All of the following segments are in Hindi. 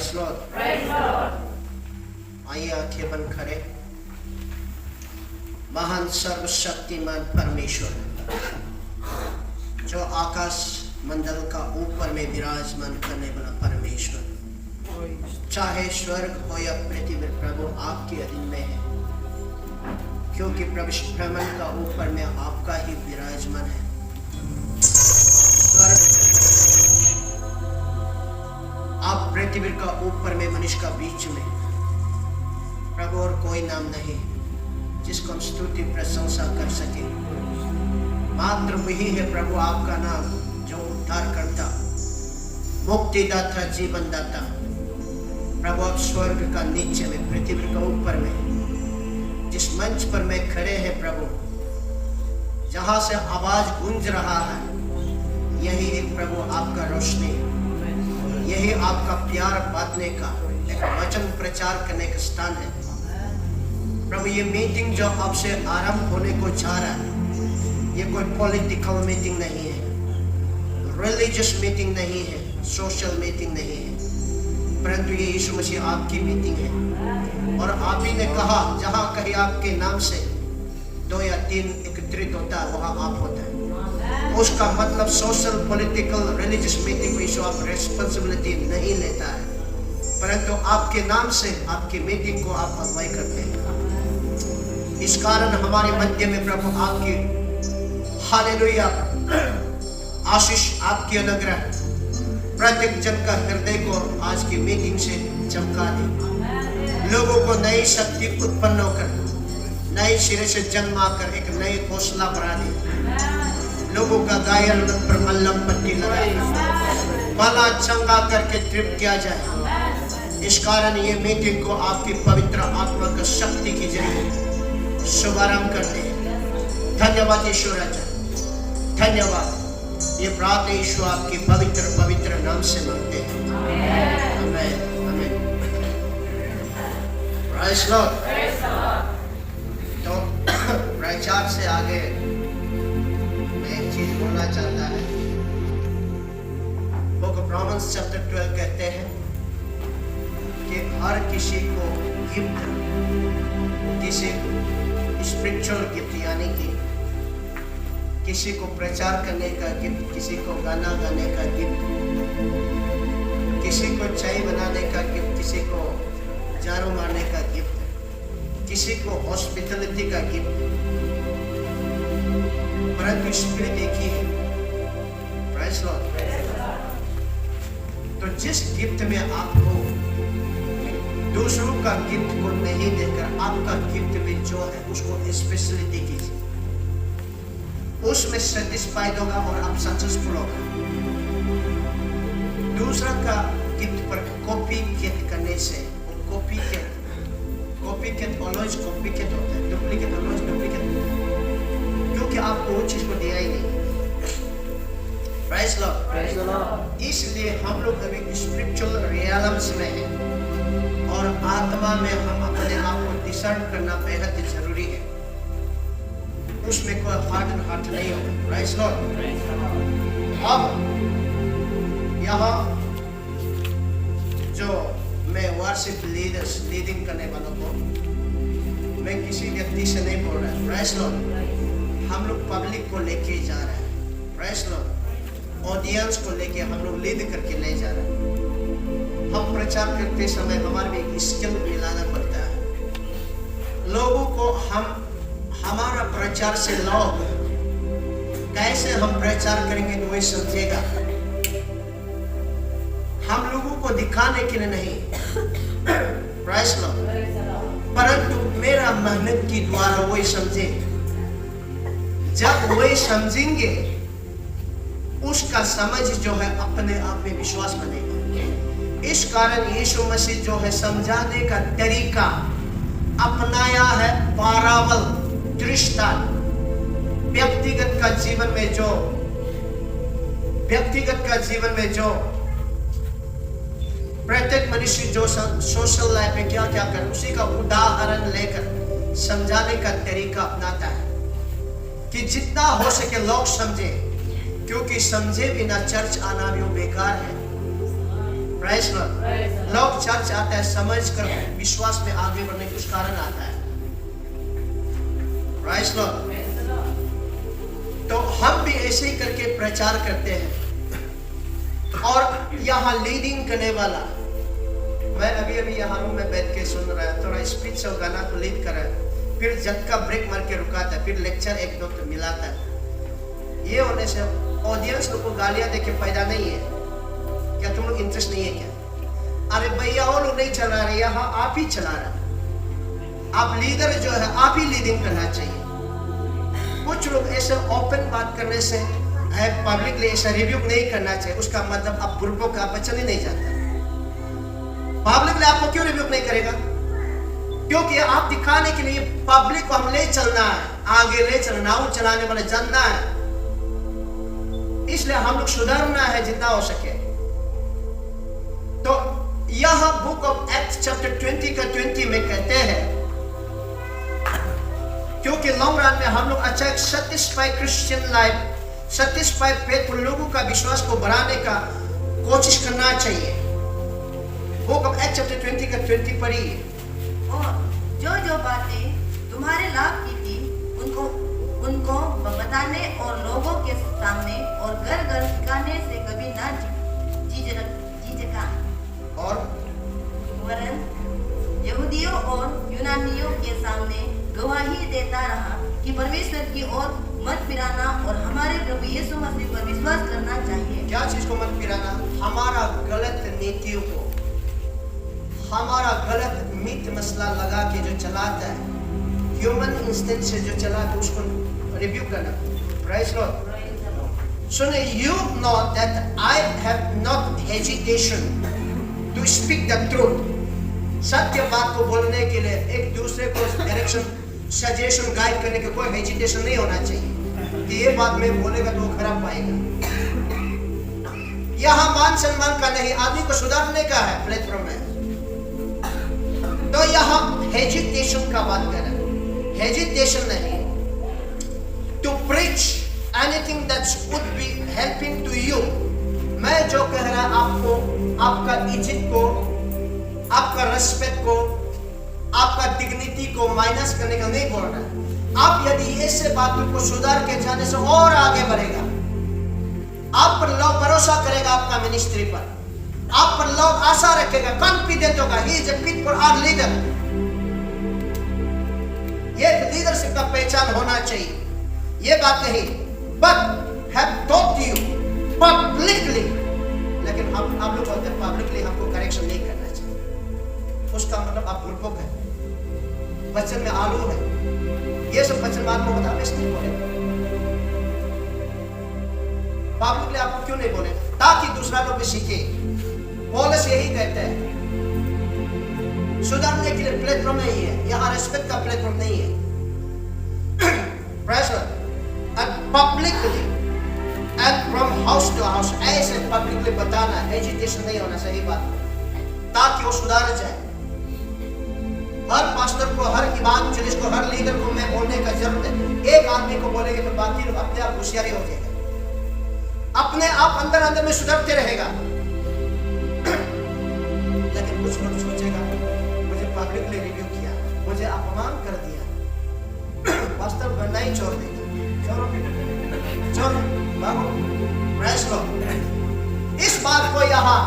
Price Lord. आइए आंखें बंद करें। महान सर्वशक्तिमान परमेश्वर जो आकाश मंडल का ऊपर में विराजमान करने वाला परमेश्वर, चाहे स्वर्ग हो या पृथ्वी, प्रभु आपके अधीन में है, क्योंकि प्रभु ब्रह्मांड का ऊपर में आपका ही विराजमान है। स्वर्ग आप पृथ्वी का ऊपर में मनुष्य का बीच में प्रभु, और कोई नाम नहीं जिसको हम स्तुति प्रशंसा कर सके। मात्र वही है प्रभु आपका नाम जो उद्धार करता, मुक्तिदाता, जीवन दाता। प्रभु आप स्वर्ग का नीचे में, पृथ्वी का ऊपर में, जिस मंच पर मैं खड़े हैं प्रभु, जहां से आवाज गूंज रहा है, यही एक प्रभु आपका रोशनी, यही आपका प्यार बांटने का, एक वचन प्रचार करने का स्थान है प्रभु। ये मीटिंग जो आपसे आरंभ होने को जा रहा है, ये कोई पॉलिटिकल मीटिंग नहीं है, रिलीजियस मीटिंग नहीं है, सोशल मीटिंग नहीं है, परंतु ये यीशु मसीह आपकी मीटिंग है। और आप ही ने कहा जहां कहीं आपके नाम से 2 या 3 एकत्रित होता है, वहां आप होता है। उसका मतलब सोशल, पॉलिटिकल, रिलीजियस मीटिंग में यीशु आप रिस्पॉन्सिबिलिटी नहीं लेता है, परंतु आपके नाम से आपकी मीटिंग को आप अगुवाई करते हैं। इस कारण हमारे मध्य में प्रभु आपकी हालेलुया आशीष, आपकी अनुग्रह प्रत्येक जन का हृदय को आज की मीटिंग से चमका दे। लोगों को नई शक्ति उत्पन्न होकर, नए सिरे से जन्माकर एक नई हौसला बढ़ा दे। लोगों का घायल पर मल्लम पट्टी लगाए, भला चंगा करके तृप्त किया जाए। इस कारण ये मीटिंग को आपकी पवित्र आत्मा का शक्ति की जरिए शुभारंभ करते हैं। धन्यवाद यीशु राजा, धन्यवाद। ये प्रार्थना यीशु आपके पवित्र पवित्र नाम से मांगते हैं। आमीन, आमीन। Praise Lord. तो प्रचार से आगे मैं एक चीज बोलना चाहता है। बुक ऑफ रोमन्स चैप्टर 12 कहते हैं कि हर किसी को गिफ्ट, किसी स्पिरिचुअल गिफ्ट, यानी कि किसी को प्रचार करने का गिफ्ट, किसी को गाना गाने का गिफ्ट, किसी को चाय बनाने का गिफ्ट, किसी को झाड़ू मारने का गिफ्ट, किसी को हॉस्पिटलिटी का गिफ्ट, परंतु स्पिरिट एक ही है। Praise Lord. तो जिस गिफ्ट में आपको दूसरों का गिफ्ट को नहीं देकर आपका गिफ्ट भी जो है उसको स्पेशलिटी कीजिए, उसमें सेटिस्फाइड होगा और आप सक्सेसफुल होगा। दूसरा का गिफ्ट पर कॉपी कैट करने से, copy cat always copy cat होता है, डुप्लीकेट ऑलवेज डुप्लीकेट, क्योंकि आपको वो चीज को दिया ही नहीं। Praise Lord. इसलिए हम लोग अभी स्पिरिचुअल रियल्म्स में हैं और आत्मा में हम अपने आप को डिसर्न करना बेहद जरूरी है। उसमें कोई हार्ड एंड हार्ट नहीं होगा। Praise Lord. अब यहाँ जो मैं वर्शिप लीडर्स, लीडिंग करने वालों को मैं किसी व्यक्ति से नहीं बोल रहा। Praise Lord. हम लोग पब्लिक को लेके जा रहे हैं। Praise Lord. ऑडियंस को लेके हम लोग लीड करके ले जा रहे हैं। हम प्रचार करते समय हमारे में एक स्किल भी लाना पड़ता है। लोगों को हमारा प्रचार से लोग कैसे हम प्रचार करेंगे तो वही समझेगा। हम लोगों को दिखाने के लिए नहीं, प्रेज़ लॉर्ड, परंतु मेरा मेहनत के द्वारा वही समझे। जब वही समझेंगे उसका समझ जो है अपने आप में विश्वास बनेगा। इस कारण यीशु मसीह जो है समझाने का तरीका अपनाया है, पारावल, दृष्टांत। व्यक्तिगत का जीवन में जो प्रत्येक मनुष्य जो सोशल लाइफ में क्या क्या कर, उसी का उदाहरण लेकर समझाने का तरीका अपनाता है कि जितना हो सके लोग समझे, क्योंकि समझे बिना चर्च आना भी बेकार है। Praise Lord. लोग चर्च आता है समझ कर विश्वास में आगे बढ़ने के उस कारण आता है। Praise Lord. तो हम भी ऐसे ही करके प्रचार करते हैं और यहाँ लीडिंग करने वाला, मैं अभी यहाँ रूम में बैठ के सुन रहा है, थोड़ा स्पीच और गाना तो लीड कर रहा है, फिर झटका ब्रेक मार के रुकाता है, फिर लेक्चर एक दो तो मिलाता है। ये होने से ऑडियंस लोग को गालियां देके फायदा नहीं है। क्या तुम लोग इंटरेस्ट नहीं है क्या? अरे भैया वो लोग नहीं चला रहे, यहाँ आप ही चला रहे। आप लीडर जो है आप ही लीडिंग करना चाहिए। कुछ लोग ऐसे ओपन बात करने से पब्लिकली ऐसा रिव्यू नहीं करना चाहिए, उसका मतलब आप ग्रुपों का बच्चा नहीं जाता। पब्लिकली आपको क्यों रिव्यू नहीं करेगा? क्योंकि आप दिखाने के लिए पब्लिक को हम ले चलना है, आगे ले चलना, नाव चलाने वाले जानना है, इसलिए हम लोग सुधारना है जितना हो सके। तो यह बुक ऑफ एक्ट चैप्टर 20 का 20 में कहते हैं, क्योंकि लॉन्ग रन में हम लोग अच्छा एक satisfied Christian life, satisfied faithful लोगों का विश्वास को बढ़ाने का कोशिश करना चाहिए। बुक ऑफ एक्ट चैप्टर 20 का 20 पढ़िए। और जो बातें तुम्हारे लाभ की थी उनको बताने और लोगों के सामने और घर घर सिखाने से कभी ना झिझका, और वरन यहूदियों और यूनानियों के सामने गवाही देता रहा कि परमेश्वर की ओर मत फिराना और हमारे प्रभु यीशु मसीह पर विश्वास करना चाहिए। क्या चीज को मत फिराना? हमारा गलत नीतियों को, हमारा गलत मित मसला लगा के जो चलाता है, ह्यूमन इंस्टेंट से जो चलाता है, उसको रिव्यू करना। Praise Lord. सुने, you know that I have not hesitation to speak the truth. सत्य बात को बोलने के लिए एक दूसरे को डायरेक्शन, सजेशन, गाइड करने के कोई हेजिटेशन नहीं होना चाहिए कि ये बात मैं बोलेगा तो वो खराब पाएगा। यहाँ मान सम्मान का नहीं, आदमी को सुधारने का है प्लेटफॉर्म में। तो यहाँ हेजिटेशन का बात कर रहे हैं, हेजिटेशन नहीं। To preach anything that would be helping to you. मैं जो कह रहा आपको, आपका इज्जत को, आपका रेस्पेक्ट को, आपका डिग्निटी को माइनस करने का नहीं बोल रहा। आप यदि ऐसे बातों को सुधार के जाने से और आगे बढ़ेगा, आप पर लोग भरोसा करेगा, आपका मिनिस्ट्री पर आप पर लोग आशा रखेगा, कॉन्फिडेंट होगा। He is a fit for our leader. ये लीडरशिप का पहचान होना चाहिए। ये बात नहीं, but have taught you publicly, लेकिन आप लोग बोलते हैं पब्लिकली हमको करेक्शन नहीं करना चाहिए। उसका मतलब आप ग्रुपों है, बच्चन में आलू है, ये सब बच्चन बात को बता नहीं बोले। पब्लिकली आपको क्यों नहीं बोले? ताकि दूसरा लोग भी सीखे। पौलुस यही कहते हैं, सुधारने के लिए प्लेटफॉर्म नहीं है, यहाँ रेस्पेक्ट का प्लेटफॉर्म नहीं है। Pressure and publicly and from house to house, ऐसे पब्लिकली बताना, एजिटेशन नहीं होना, सही बात, ताकि वो सुधार जाए। हर पास्टर को, हर इवांजेलिस्ट को, हर लीडर को मैं बोलने का जरूरत है। एक आदमी को बोलेंगे तो बाकी लोग अपने आप होशियारी हो जाएगा, अपने आप अंदर अंदर में सुधरते रहेगा। लेकिन कुछ लोग सोचेगा मुझे पब्लिकली रिव्यू किया, मुझे अपमान कर दिया, पास्टर बनना ही छोड़ देगा। चलो भागो, प्रेस लो। इस बात को यहाँ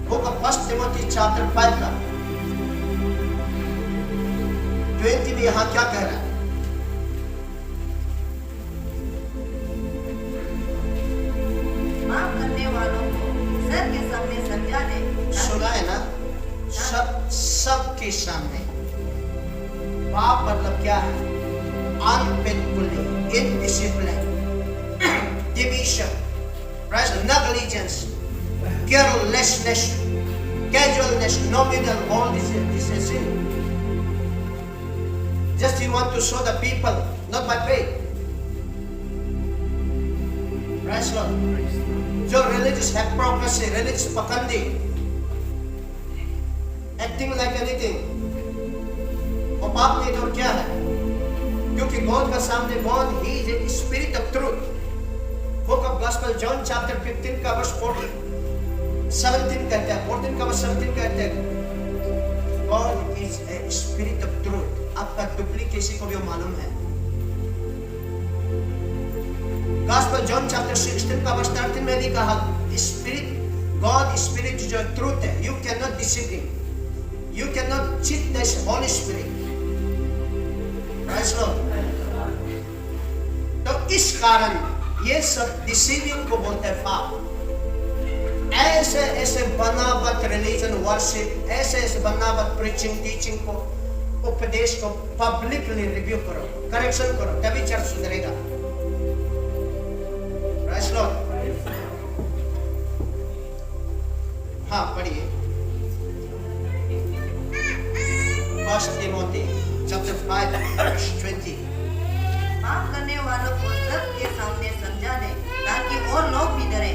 बुक ऑफ 1 Timothy चैप्टर 5 का 20 में यहाँ क्या कह रहा है? माफ करने वालों को सर के सामने समझा दे। सुना है ना? सब के सामने। पाप मतलब क्या है? Unfaithfully, indiscipline, division, negligence, carelessness, casualness, nominal, all this is sin. Just you want to show the people, not by faith. Praise Lord. जो religious hypocrisy, religious pakandi, acting like anything, वो पाप नहीं तो क्या है? क्योंकि गॉड का सामने, God he is a spirit of truth. Book of gospel John chapter 15 का वर्स 17 कहता है, 14 का वर्स 17 कहता है, God is a spirit of truth. आपका डुप्लीकेसी को भी मालूम है। गॉस्पेल जॉन चैप्टर 16 का वर्स 13 में भी कहा, स्पिरिट, गॉड स्पिरिट जो ट्रूथ है, you can not deceive him, you can not cheat the Holi spirit. Praise Lord. तो इस कारण ये सब डिसीविंग को बोलते हैं पाप। ऐसे ऐसे बनावट रिलीजन वर्शिप, ऐसे ऐसे बनावट प्रीचिंग टीचिंग को, उपदेश को पब्लिकली रिव्यू करो, करेक्शन करो, तभी चर्च सुधरेगा। Praise Lord. हाँ पढ़िए, 1 Timothy chapter 5 verse 20। पाप करने वालों को सबके सामने समझा दे ताकि और लोग भी डरे।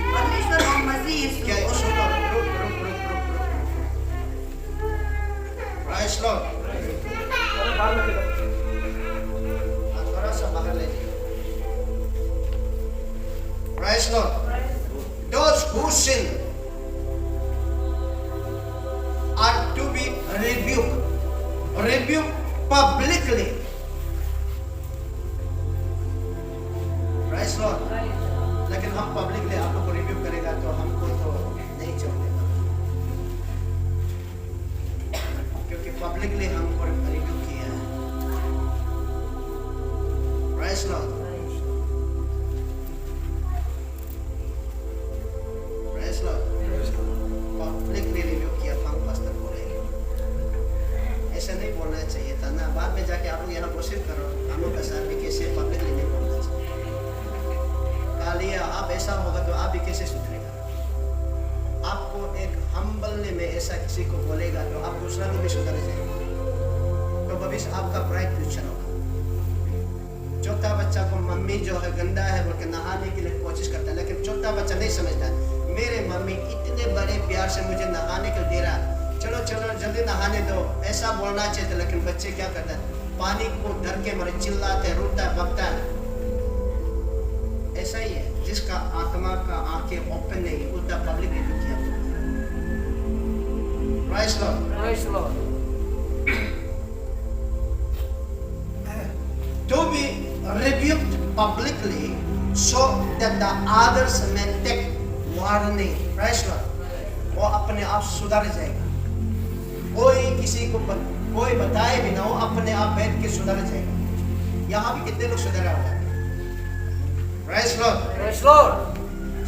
परमेश्वर और मसीह यीशु क्या और सुनो, रुक। Praise Lord। थोड़ा सा बाहर ले जाइए। Praise Lord। Those who sin are to be rebuked publicly। Praise Lord। लेकिन हम पब्लिकली आप लोग को रिव्यू करेगा तो हमको तो नहीं चलेगा, क्योंकि पब्लिकली हमको रिव्यू किया है। Praise Lord। Praise Lord। Publicly review किया, हम पास्टर बोले ऐसा नहीं बोलना चाहिए था ना। बाद में जाके आप लोग यहाँ कोशिश करो, हम लोग का साथ भी कैसे पब्लिकली नहीं बोलना चाहिए। आप ऐसा होगा तो आप भी कैसे सुधरेगा। आपको एक हम्बलने में ऐसा किसी को बोलेगा तो आप दूसरा लोग भी सुधर जाएगा, तो भविष्य आपका ब्राइट फ्यूचर होगा। छोटा बच्चा को मम्मी जो है गंदा है बोल के नहाने के लिए कोशिश करता है, लेकिन छोटा बच्चा नहीं समझता, मेरे मम्मी इतने बड़े प्यार से मुझे नहाने के लिए दे रहा, चलो जल्दी नहाने दो, ऐसा बोलना चाहिए था। लेकिन बच्चे क्या करते हैं, पानी को डर के मारे चिल्लाते, रोता भगता है। ऐसा ही है, जिसका आत्मा का आंखें ओपन नहीं, उल्टा पब्लिक रिव्यू किया। Praise Lord। Praise Lord। To be rebuked publicly so that the others may take warning। Praise Lord। वो अपने आप सुधर जाएगा, कोई किसी को कोई बताए भी ना, वो अपने आप बैठ के सुधर जाएगा। यहाँ भी कितने लोग सुधरा हुआ है। Praise Lord। Praise Lord।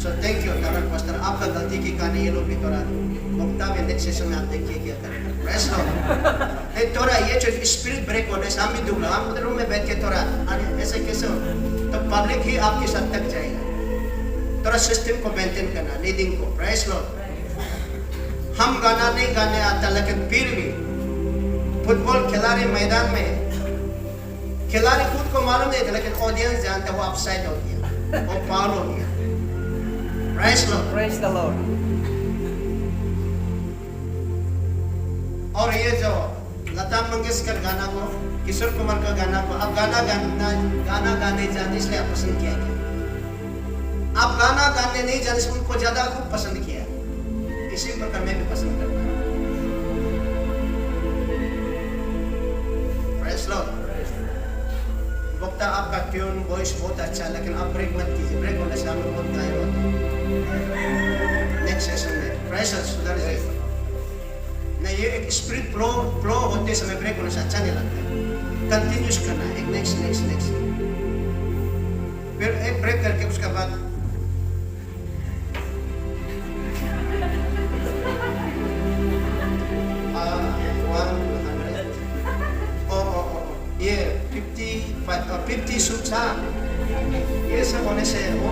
So thank you धन्यवाद पास्टर, आपका गलती की कहानी ये लोग भी थोड़ा वक्ता में नेक्स्ट सेशन में आप देखिए क्या करेंगे। Praise Lord। एक थोड़ा ये जो स्पिरिट ब्रेक होने से हम भी दुख, हम रूम में बैठ के थोड़ा ऐसे कैसे हो, तो पब्लिक ही आपके साथ तक जाएगा। थोड़ा सिस्टम को मेंटेन करना, लीडिंग को। Praise Lord। हम गाना नहीं गाने आता, लेकिन फिर भी फुटबॉल खिलाड़ी मैदान में खिलाड़ी खुद को मालूम नहीं था, लेकिन ऑडियंस जानता है वो ऑफसाइड हो गया, वो फाउल हो गया। Praise Lord। Praise the Lord। और ये जो लता मंगेशकर गाना को, किशोर कुमार का गाना को, आप गाना गाने जाने इसलिए आप पसंद किया क्या? आप गाना गाने नहीं जाने से उनको ज्यादा खूब पसंद किया। इसी प्रकार मैं भी पसंद करता हूँ। Praise Lord। वक्ता आपका ट्यून वॉइस बहुत अच्छा है, लेकिन आप ब्रेक मत कीजिए, ब्रेक होने से हम लोग बहुत गायब होते हैं। नेक्स्ट सेशन में प्रेशर सुधर जाएगा नहीं, ये एक स्पिरिट फ्लो होते समय ब्रेक होने से अच्छा नहीं लगता है। कंटिन्यूस करना है, एक नेक्स्ट फिर एक ब्रेक करके उसके बाद ये 50 सूचा, ये सब होने से वो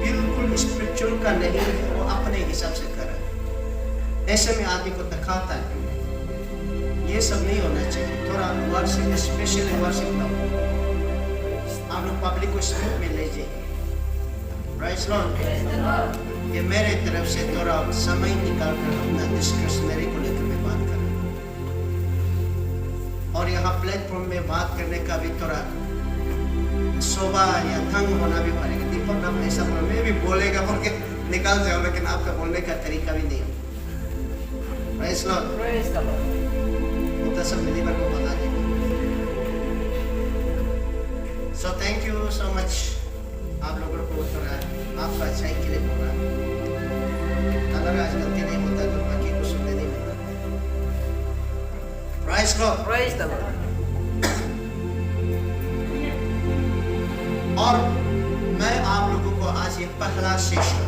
बिल्कुल स्पिरिचुअल का नहीं है, वो अपने हिसाब से कर रहा है। ऐसे में आदमी को दिखाता है, ये सब नहीं होना चाहिए। थोड़ा वर्शिप, स्पेशली वर्शिप का आप लोग पब्लिक को स्पिरिट में ले जाइए। Praise Lord। ये मेरे तरफ से थोड़ा समय निकाल कर अपना डिस्कशनरी को लेकर मैं बात कर रहा हूँ, और यहाँ प्लेटफॉर्म में बात करने का भी थोड़ा शोभा या ढंग होना भी पड़ेगा। दीपक आप ऐसा बोलो, मैं भी बोलेगा बोल के निकाल जाओ, लेकिन आपका बोलने का तरीका भी नहीं हो। Praise Lord। Praise the Lord. वो तो सब बिलीवर को बता देगा। So thank you so much। आप लोगों को थोड़ा आपका अच्छाई के लिए बोल रहा है। अगर आज गलती नहीं होता तो बाकी को सुनने नहीं मिलता। Praise Lord। Praise the Lord. और मैं आप लोगों को आज ये पहला सेशन,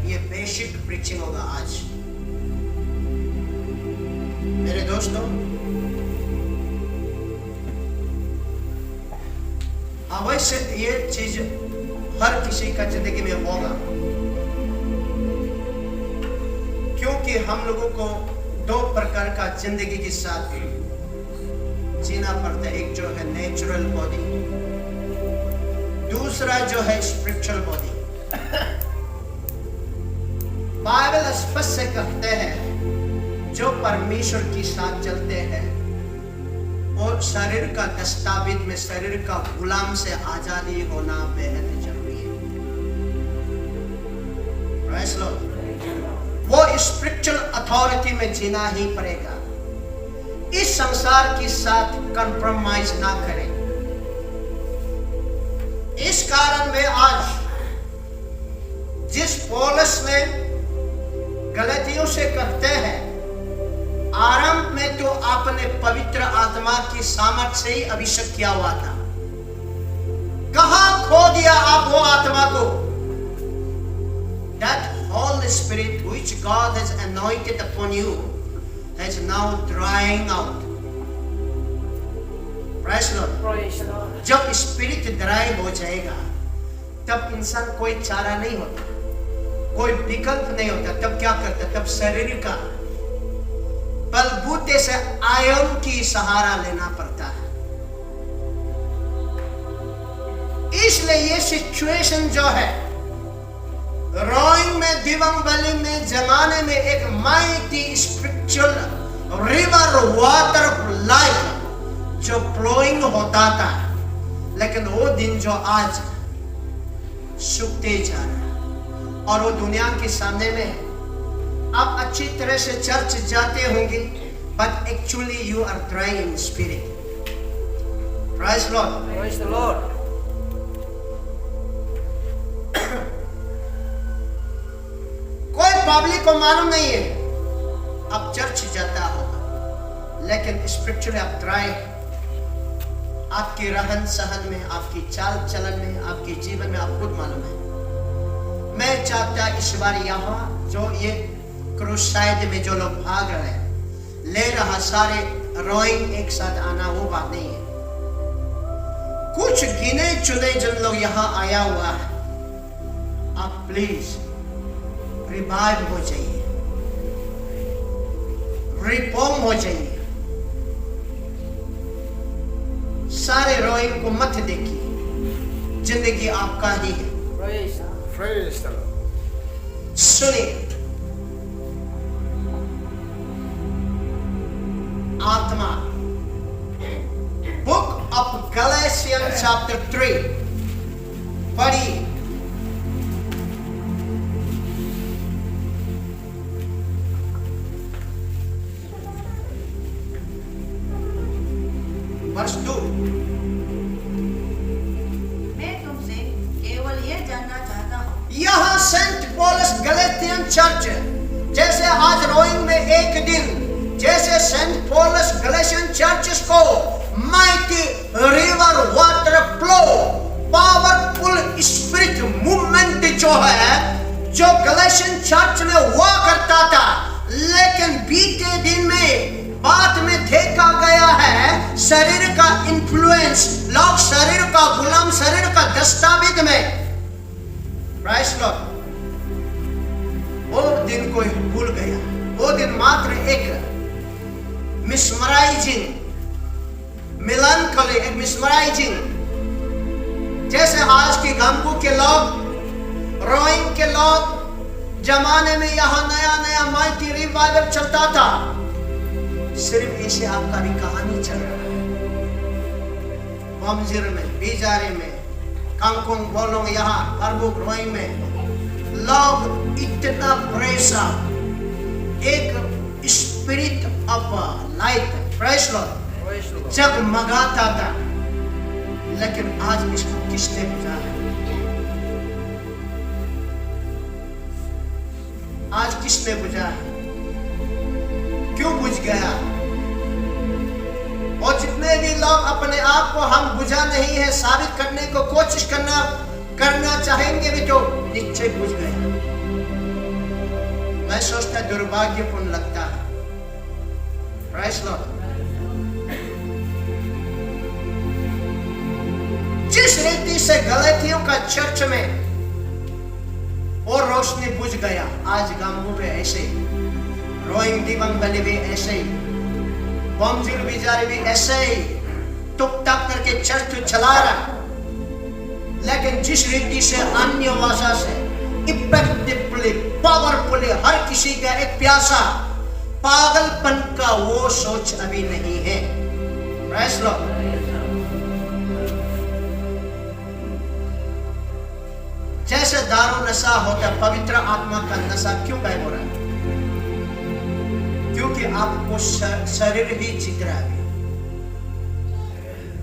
ये बेसिक प्रीचिंग होगा आज। मेरे दोस्तों, अवश्य ये चीज हर किसी का जिंदगी में होगा, क्योंकि हम लोगों को दो प्रकार का जिंदगी के साथ जीना पड़ता है। एक जो है नेचुरल बॉडी, दूसरा जो है स्पिरिचुअल बॉडी। बाइबल स्पष्ट से कहते हैं जो परमेश्वर के साथ चलते हैं और शरीर का दस्तावेज में शरीर का गुलाम से आजादी होना बेहद जरूरी है। Praise Lord। वो स्पिरिचुअल अथॉरिटी में जीना ही पड़ेगा। इस संसार के साथ कंप्रोमाइज ना करें। इस कारण में आज जिस पौलुस ने गलतियों से कहते हैं, आरंभ में तो आपने पवित्र आत्मा की सामर्थ से ही अभिषेक किया हुआ था। कहां खो दिया आप वो आत्मा को? That Holy Spirit which God has anointed upon you has now drying out। Praise Lord। Praise the Lord. जब स्पिरिट ड्राई हो जाएगा तब इंसान कोई चारा नहीं होता, कोई विकल्प नहीं होता। तब क्या करता? तब शरीर का बलबूते से आयन की सहारा लेना पड़ता है। इसलिए ये सिचुएशन जो है रोइंग में, दिवंग वैली में जमाने में एक mighty spiritual river water life जो फ्लोइंग होता था, लेकिन वो दिन जो आज सूखते जा रहा है और वो दुनिया के सामने में आप अच्छी तरह से चर्च जाते होंगे, but actually you are dry in spirit। Praise Lord। Praise the Lord. कोई पब्लिक को मालूम नहीं है आप चर्च जाता होगा, लेकिन स्पिरिचुअली आप ड्राई। आपके रहन सहन में, आपकी चाल चलन में, आपके जीवन में आप खुद मालूम है। मैं चाहता इस बार यहाँ जो ये क्रूसाइड में जो लोग भाग रहे हैं, ले रहा सारे रोइंग एक साथ आना, वो बात नहीं है। कुछ गिने चुने जिन लोग यहाँ आया हुआ है, आप प्लीज रिवाइव हो जाइए, रिफॉर्म हो जाइए। सारे रोइंग को मत देखिए, जिंदगी आपका ही है। Praise the Lord. सुनिए, आत्मा, बुक ऑफ गैलेशियंस चैप्टर 3 पढ़िए। वर्ष 2। मैं तुमसे केवल ये जानना चाहता हूँ। यहां सेंट पॉलस गैलेशियन चर्च, जैसे आज रोइंग में एक दिन, जैसे सेंट पॉलस गैलेशियन चर्चेस को mighty river water flow, powerful spirit movement जो है, जो गैलेशियन चर्च में हुआ करता था, लेकिन बीते दिन में बात में देखा गया है शरीर का इन्फ्लुएंस, लोग शरीर का गुलाम, शरीर का दस्तावेज में। Price Lord. वो दिन कोई भूल गया, वो दिन मात्र एक मिसमराइजिंग, मेलांकोली, एक मिसमराइजिंग, जैसे आज के गांवों के लोग, रोइंग के लोग, जमाने में यहाँ नया नया माइटी रिवाइवल चलता था, सिर्फ ऐसे आपका भी कहानी चल रहा है। बमजीर में, बीजारे में, कांगकोंग बोलोंग, यहाँ परबुक रोई में लोग इतना प्रेसा एक spirit of light press Lord Praise the Lord. जगमगाता था। लेकिन आज इसको किसने बुझा है? आज किसने बुझा है? क्यों बुझ गया? और जितने भी लोग अपने आप को हम बुझा नहीं है साबित करने को कोशिश करना चाहेंगे भी तो निश्चय बुझ गया। मैं सोचता दुर्भाग्यपूर्ण लगता है। Praise Lord. जिस रीति से गलतियों का चर्च में और रोशनी बुझ गया, आज गांवों में ऐसे, रोइंग दिवंग बने भी ऐसे ही, बमजीर बिजारी भी ऐसे ही टुक टक करके चर्च चला रहा। लेकिन जिस रीति से अन्य भाषा से इफेक्टिवली पावरफुली हर किसी का एक प्यासा पागलपन का वो सोच अभी नहीं है। Praise Lord. जैसे दारू नशा होता है, पवित्र आत्मा का नशा क्यों गायब हो रहा है? क्योंकि आपको शरीर ही जीत रहा है।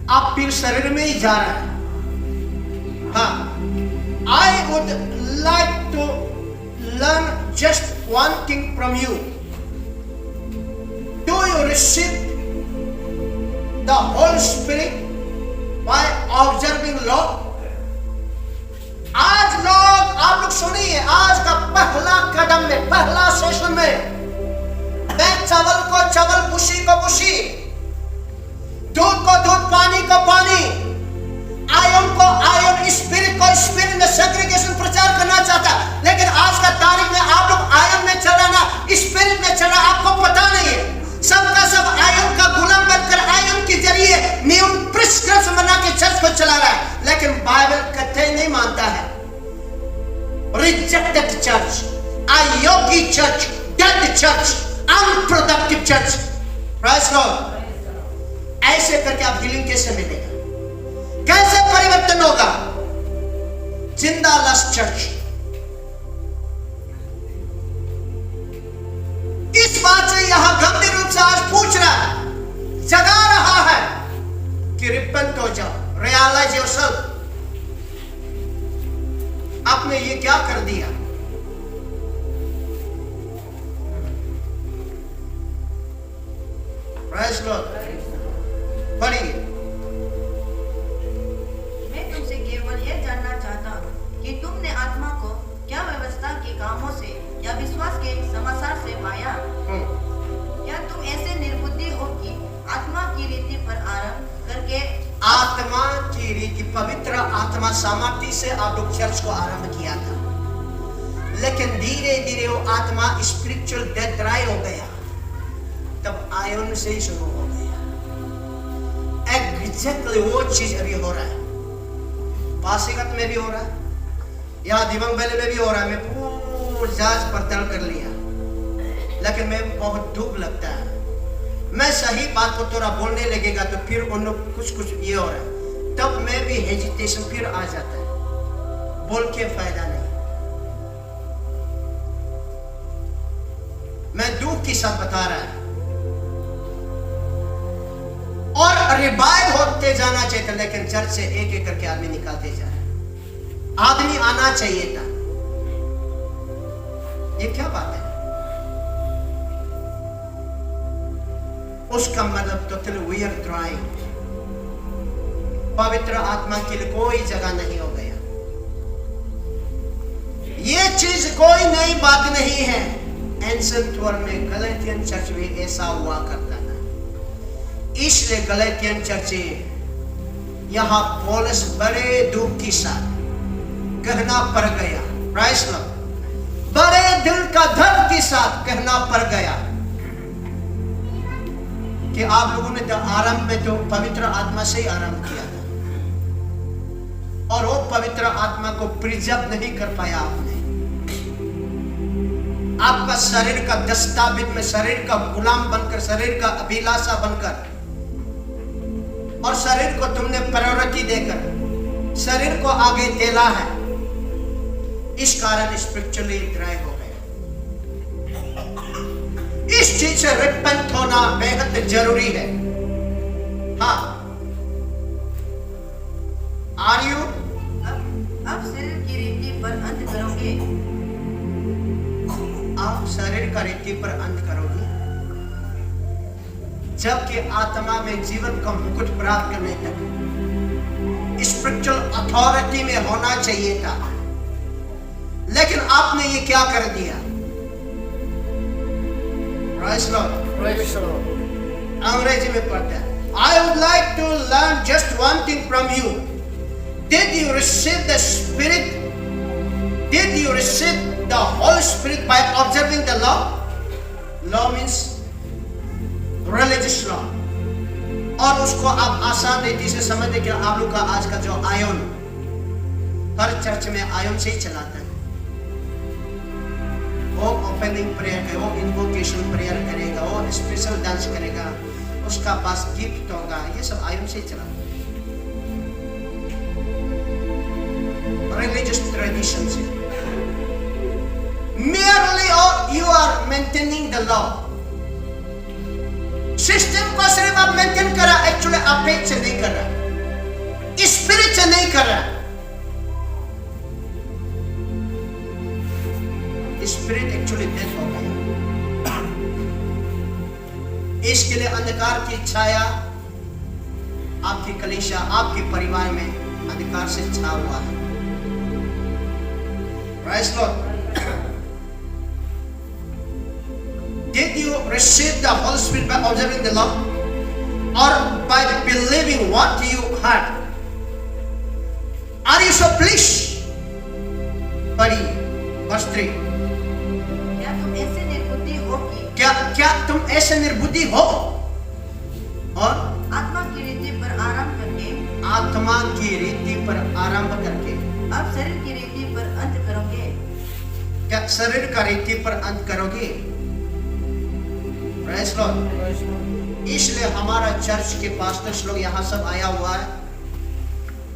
आप फिर शरीर में ही जा रहा है। हाँ, I would like to learn just one thing from you. Do you receive the Holy Spirit by observing law? आज लोग, आप लोग सुनिए, आज का पहला कदम में, पहला सेशन में, मैं चावल को चावल, भूसी को भूसी, दूध को दूध, पानी को पानी, आयन को आयन, स्पिरिट को स्पिरिट में सेग्रीगेशन प्रचार करना चाहता। लेकिन आज का तारीख में आप लोग आयन में चला ना स्पिरिट में चला, आपको पता नहीं है। सबका सब आयन का गुलाम बनकर आयन के जरिए नियम प्रिस्क्रिप्शन बना के चर्च को चला रहा है। लेकिन बाइबल कथन नहीं मानता है। रिजेक्टेड चर्च, अयोग्य church, dead church, unproductive church. Praise lord. ऐसे करके आप हीलिंग कैसे मिलेगा? कैसे परिवर्तन होगा? जिंदा लाश चर्च। इस बात से यहां गंभीर रूप से आज पूछ रहा है, जगा रहा है कि रिपेंट हो जाओ, रियलाइज योरसेल्फ। आपने ये क्या कर दिया? Praise Lord. पढ़िए। मैं तुमसे केवल यह जानना चाहता हूँ कि तुमने आत्मा को क्या व्यवस्था के कामों से या विश्वास के समाचार से पाया? या तुम ऐसे निर्बुद्धि हो कि आत्मा की रीति पर आरंभ करके आत्मा की रीति, पवित्र आत्मा सामर्थ्य से आप लोग चर्च को आरंभ किया था। लेकिन धीरे धीरे वो आत्मा स्पिरिचुअल डेथ ड्राई हो गया, तब आयन से ही शुरू हो गया। एग्जैक्टली वो चीज अभी हो रहा है। पासीगत में भी हो रहा है, या दिवंग बेले में भी हो रहा है। मैं पूरी जांच पड़ताल कर लिया, लेकिन मैं बहुत दुख लगता है। मैं सही बात को थोड़ा बोलने लगेगा तो फिर उन लोग कुछ ये हो रहा है, तब मैं भी हेजिटेशन फिर आ जाता है। बोल के फायदा नहीं। मैं दुख के साथ बता रहा है। और रिवाइव होते जाना चाहिए था, लेकिन चर्च से एक एक करके आदमी निकालते जा रहे। आदमी आना चाहिए था। ये क्या बात है? उसका मतलब टोटल वियर ड्राइंग। पवित्र आत्मा के लिए कोई जगह नहीं हो गया। ये चीज कोई नई बात नहीं है। एंशिएंट वर्ल्ड में गलातियन चर्च में ऐसा हुआ करता था। इसलिए गलातियन चर्च यहां पौलुस बड़े दुख के साथ कहना पड़ गया, प्राइस लॉर्ड, बड़े दिल का दर्द के साथ कहना पड़ गया कि आप लोगों ने तो आरंभ में तो पवित्र आत्मा से ही आरंभ किया था, और वो पवित्र आत्मा को प्रिजर्व नहीं कर पाया आपने। आपका शरीर का दस्तावेज में शरीर का गुलाम बनकर, शरीर का अभिलाषा बनकर, और शरीर को तुमने प्रायोरिटी देकर शरीर को आगे ढेला है, इस कारण स्पिरिचुअली ड्राई हो गए। इस चीज से रिपेंट होना बेहद जरूरी है। हाँ, आर यू? अब शरीर की रीति पर अंत करोगे। आप शरीर का रीति पर अंत करोगे, जबकि आत्मा में जीवन का मुकुट प्राप्त करने तक स्पिरिचुअल अथॉरिटी में होना चाहिए था। लेकिन आपने ये क्या कर दिया? Praise Lord. Praise the Lord. अंग्रेजी में पढ़ता है, I would like to learn just one thing from you. Did you receive the Spirit? Did you receive the Holy Spirit by observing the law? Law means religious law. और उसको आप आसान रीति से समझते कि आप लोग का आज का जो आयन हर चर्च में आयन से ही चलाता है। वो ओपनिंग प्रेयर है, वो इन्वोकेशन प्रेयर करेगा, वो स्पेशल डांस करेगा, उसका पास गिफ्ट होगा, ये सब आयन से ही चलाता है। Religious traditions. Merely you are maintaining the law. System को सिर्फ आप मेंटेन कर रहा, एक्चुअली आप फेथ से नहीं कर रहा, स्पिरिट से नहीं कर रहा। स्पिरिट एक्चुअली डेथ हो गया। इसके लिए अंधकार की छाया आपकी कलीसिया, आपके परिवार में अंधकार से छा हुआ है। Praise Lord. Did you receive the Holy Spirit by observing the law or by believing what you heard? Are you so pleased? पढ़िए verse 3. क्या तुम ऐसे निर्बुद्धि हो कि क्या तुम ऐसे निर्बुद्धि हो और आत्मा की रीति पर आराम करके आत्मा की रीति पर आरंभ करके अब शरीर की रीति पर अंत करोगे? क्या शरीर का रीति पर अंत करोगे? Praise Lord. Praise the Lord. इसलिए हमारा चर्च के पास्टर्स लोग यहाँ सब आया हुआ है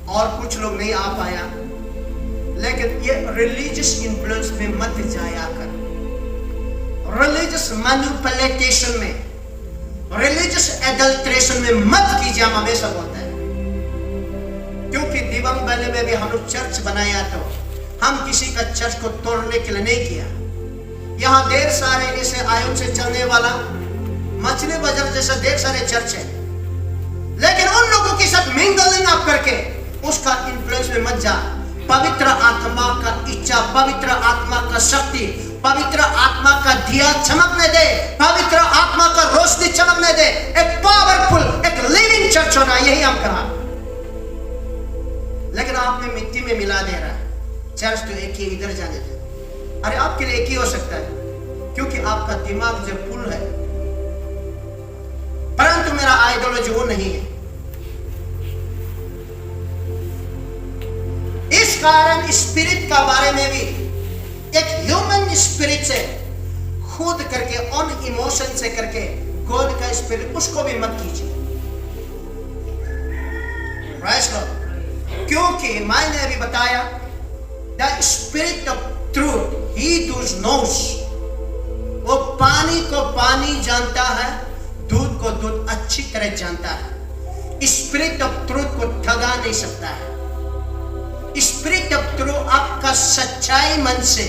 और कुछ लोग नहीं आ पाया, लेकिन ये रिलीजियस इन्फ्लुएंस में मत जाया कर, रिलीजियस मैनिपुलेशन में, रिलीजियस एडल्ट्रेशन में मत कीजिए। हम हमेशा बोलते हैं, क्योंकि दिवंग बैले में भी हम लोग चर्च बनाया तो हम किसी का चर्च को तोड़ने के लिए नहीं किया। यहाँ ढेर सारे ऐसे आयन से चलने वाला मछली बाजार जैसा ढेर सारे चर्च है, लेकिन उन लोगों के साथ मिंगलिंग आप करके उसका इन्फ्लुएंस में मत जा। पवित्र आत्मा का इच्छा, पवित्र आत्मा का शक्ति, पवित्र आत्मा का दिया चमकने दे, पवित्र आत्मा का रोशनी चमकने दे, एक पावरफुल, एक लिविंग चर्च होना, यही हम कहा। लेकिन आपने मिट्टी में मिला दे रहा है, चर्च तो एक ही, इधर जाने दे। अरे आपके लिए एक ही हो सकता है, क्योंकि आपका दिमाग जो फुल है, परंतु मेरा आइडियोलॉजी वो नहीं है। इस कारण स्पिरिट का बारे में भी एक ह्यूमन स्पिरिट से खुद करके, ऑन इमोशन से करके, गॉड का स्पिरिट उसको भी मत कीजिए। क्योंकि मैंने अभी बताया, the spirit of truth he knows, वो पानी को पानी जानता है, दूध को दूध अच्छी तरह जानता है। स्पिरिट ऑफ ट्रूथ को ठगा नहीं सकता है। स्पिरिट ऑफ ट्रूथ आपका सच्चाई मन से,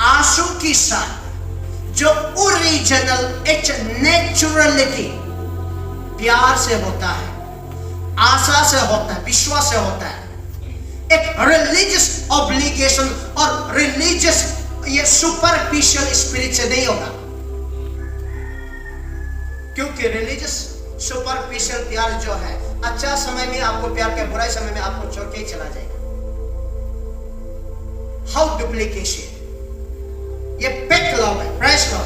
आंसू के साथ, जो ओरिजिनल एच नेचुरलिटी, प्यार से होता है, आशा से होता है, विश्वास से होता है। एक रिलीजियस ऑब्लिगेशन और रिलीजियस ये सुपरफिशियल स्पिरिट से नहीं होगा, क्योंकि रिलीजियस सुपरफिशियल प्यार जो है, अच्छा समय में आपको प्यार के, बुराई समय में आपको छोड़ के चला जाएगा। हाउ डुप्लीकेशन, ये पेट लव है, प्रेस लव,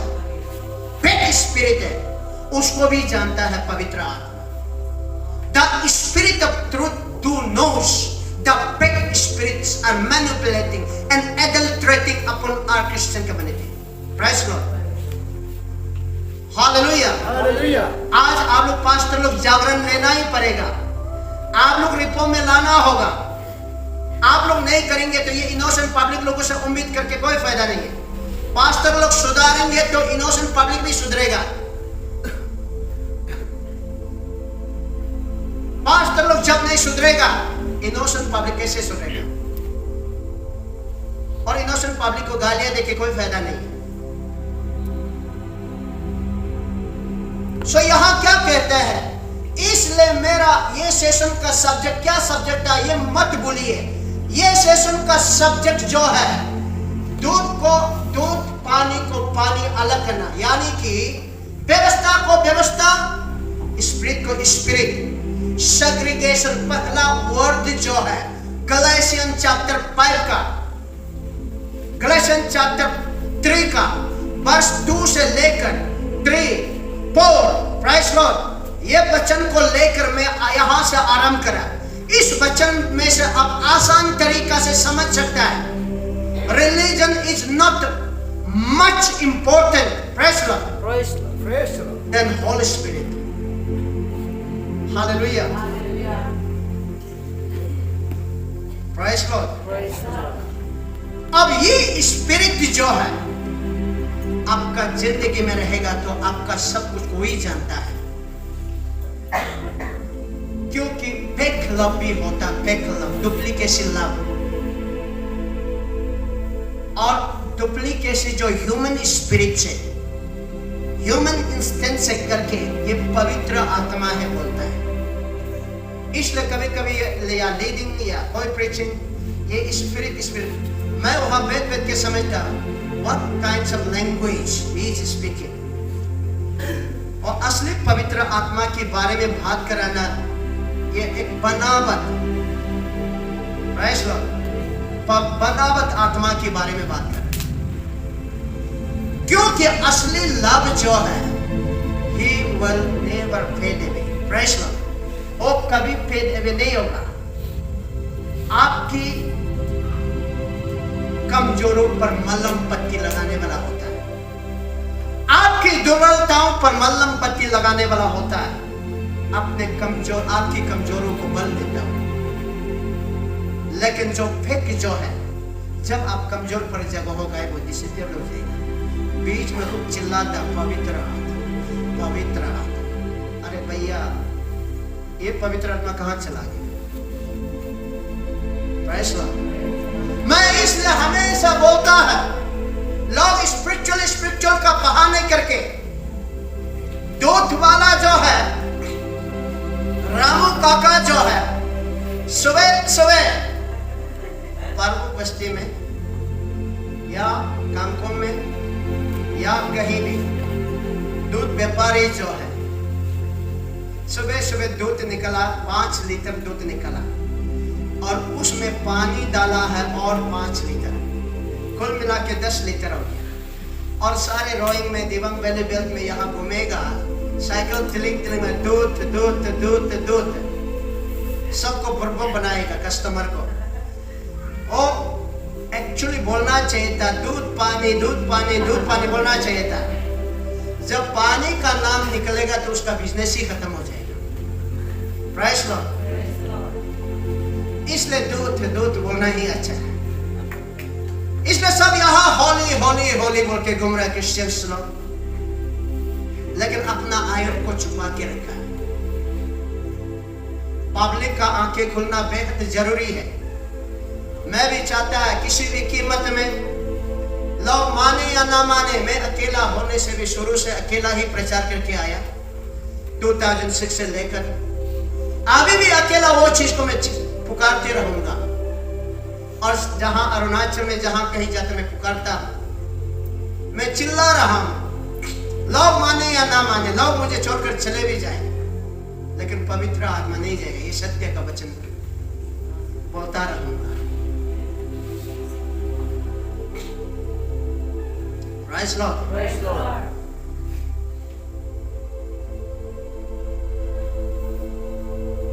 पेट स्पिरिट है, उसको भी जानता है पवित्र आत्मा। The spirit of truth do knows the big spirits are manipulating and adulterating upon our Christian community. Praise God. Hallelujah. Hallelujah. आज आप लोग पास्टर लोग जागरण लेना ही पड़ेगा, आप लोग रिपोर्ट में लाना होगा। आप लोग नहीं करेंगे तो ये इनोसेंट पब्लिक लोगों से उम्मीद करके कोई फायदा नहीं है। पास्टर लोग सुधारेंगे तो इनोसेंट पब्लिक भी सुधरेगा। पास्टर लोग जब नहीं सुधरेगा, इनोसेंट पब्लिक कैसे सुधरेगा? और इनोसेंट पब्लिक को गालियां देके कोई फायदा नहीं। सो यहां क्या कहते हैं? इसलिए मेरा ये सेशन का सब्जेक्ट क्या सब्जेक्ट है ये मत भूलिए। ये सेशन का सब्जेक्ट जो है दूध को दूध, पानी को पानी अलग करना, यानी कि व्यवस्था को व्यवस्था, स्पिरिट को स्पिरिट, सेग्रीगेशन। पहला वर्ड जो है गलातियन चैप्टर 5 का, गलातियन चैप्टर 3 का वर्स 2 से लेकर 3, 4, प्राइस लॉर्ड, ये वचन को लेकर मैं यहां से आरंभ करा। इस वचन में से आप आसान तरीका से समझ सकता है religion is not much important, praise lord, then holy spirit. Hallelujah, praise lord. अब ये स्पिरिट जो है आपका जिंदगी में रहेगा तो आपका सब कुछ कोई जानता है, क्योंकि फेक लव भी होता, फेक लव, डुप्लीकेशन लव। और डुप्लीकेशन जो ह्यूमन स्पिरिट से, ह्यूमन इंस्टेंट से करके ये पवित्र आत्मा है बोलता है। इसलिए कभी कभी या लीडिंग या कोई प्रीचिंग ये स्पिरिट मैं वहां बैठ के समझता what kinds of language he is speaking। और असली पवित्र आत्मा के बारे में बात कराना ये एक बनावट, बनावट आत्मा के बारे में बात कर रहे हैं। क्योंकि असली लव जो है he will never fade away, praise Lord। वो कभी फेड अवे नहीं होगा। आपकी कमजोरों पर मलहम पट्टी लगाने वाला होता है, आपकी दुर्बलताओं पर मलहम पट्टी लगाने वाला होता है। अपने आपकी कमजोरों को बल देता हूं। लेकिन जो फेक जो है, जब आप कमजोर पड़ जाएगा होगा वो डिसिप्लिन हो जाएगा, बीच में खूब चिल्लाता पवित्र आत्मा, पवित्र आत्मा। अरे भैया ये पवित्र आत्मा कहां चला गया? Price Lord. मैं इसलिए हमेशा बोलता है लोग स्पिरिचुअल का बहाने करके दूध वाला जो है रामू काका जो है सुबह पार्वो बस्ती में या कामकोम में या कहीं भी दूध व्यापारी जो है सुबह दूध निकला, 5 लीटर दूध निकला और उसमें पानी डाला है और 5 लीटर, कुल मिला के 10 लीटर हो गया। और सारे रोइंग में दिवंग वैली बेल्ट में यहाँ घूमेगा, साइकिल तिलिंग में दूध दूध दूध दूध, सबको बुरबो बनाएगा कस्टमर को। और एक्चुअली बोलना चाहिए था दूध पानी दूध पानी दूध पानी बोलना चाहिए था। जब पानी का नाम निकलेगा तो उसका बिजनेस ही खत्म हो जाएगा। Price Lord. इसलिए दूध बोलना ही अच्छा है। इसलिए सब यहाँ होली होली होली बोल के घूम रहे क्रिश्चियंस लोग, लेकिन अपना आयत को छुपा के रखा है। पब्लिक का आंखें खुलना बेहद जरूरी है। मैं भी चाहता है किसी भी कीमत में लोग माने या ना माने, मैं अकेला होने से भी शुरू से अकेला ही प्रचार करके आया 2006 से लेकर अभी भी अकेला वो चीज को मैं पुकारते रहूंगा। और जहां अरुणाचल में जहां कहीं जाते मैं पुकारता हूं, मैं चिल्ला रहा हूं। लोग माने या ना माने, लोग मुझे छोड़कर चले भी जाए, लेकिन पवित्र आत्मा नहीं जाएगा। ये सत्य का वचन बोलता रहूंगा। Praise Lord. Praise Lord.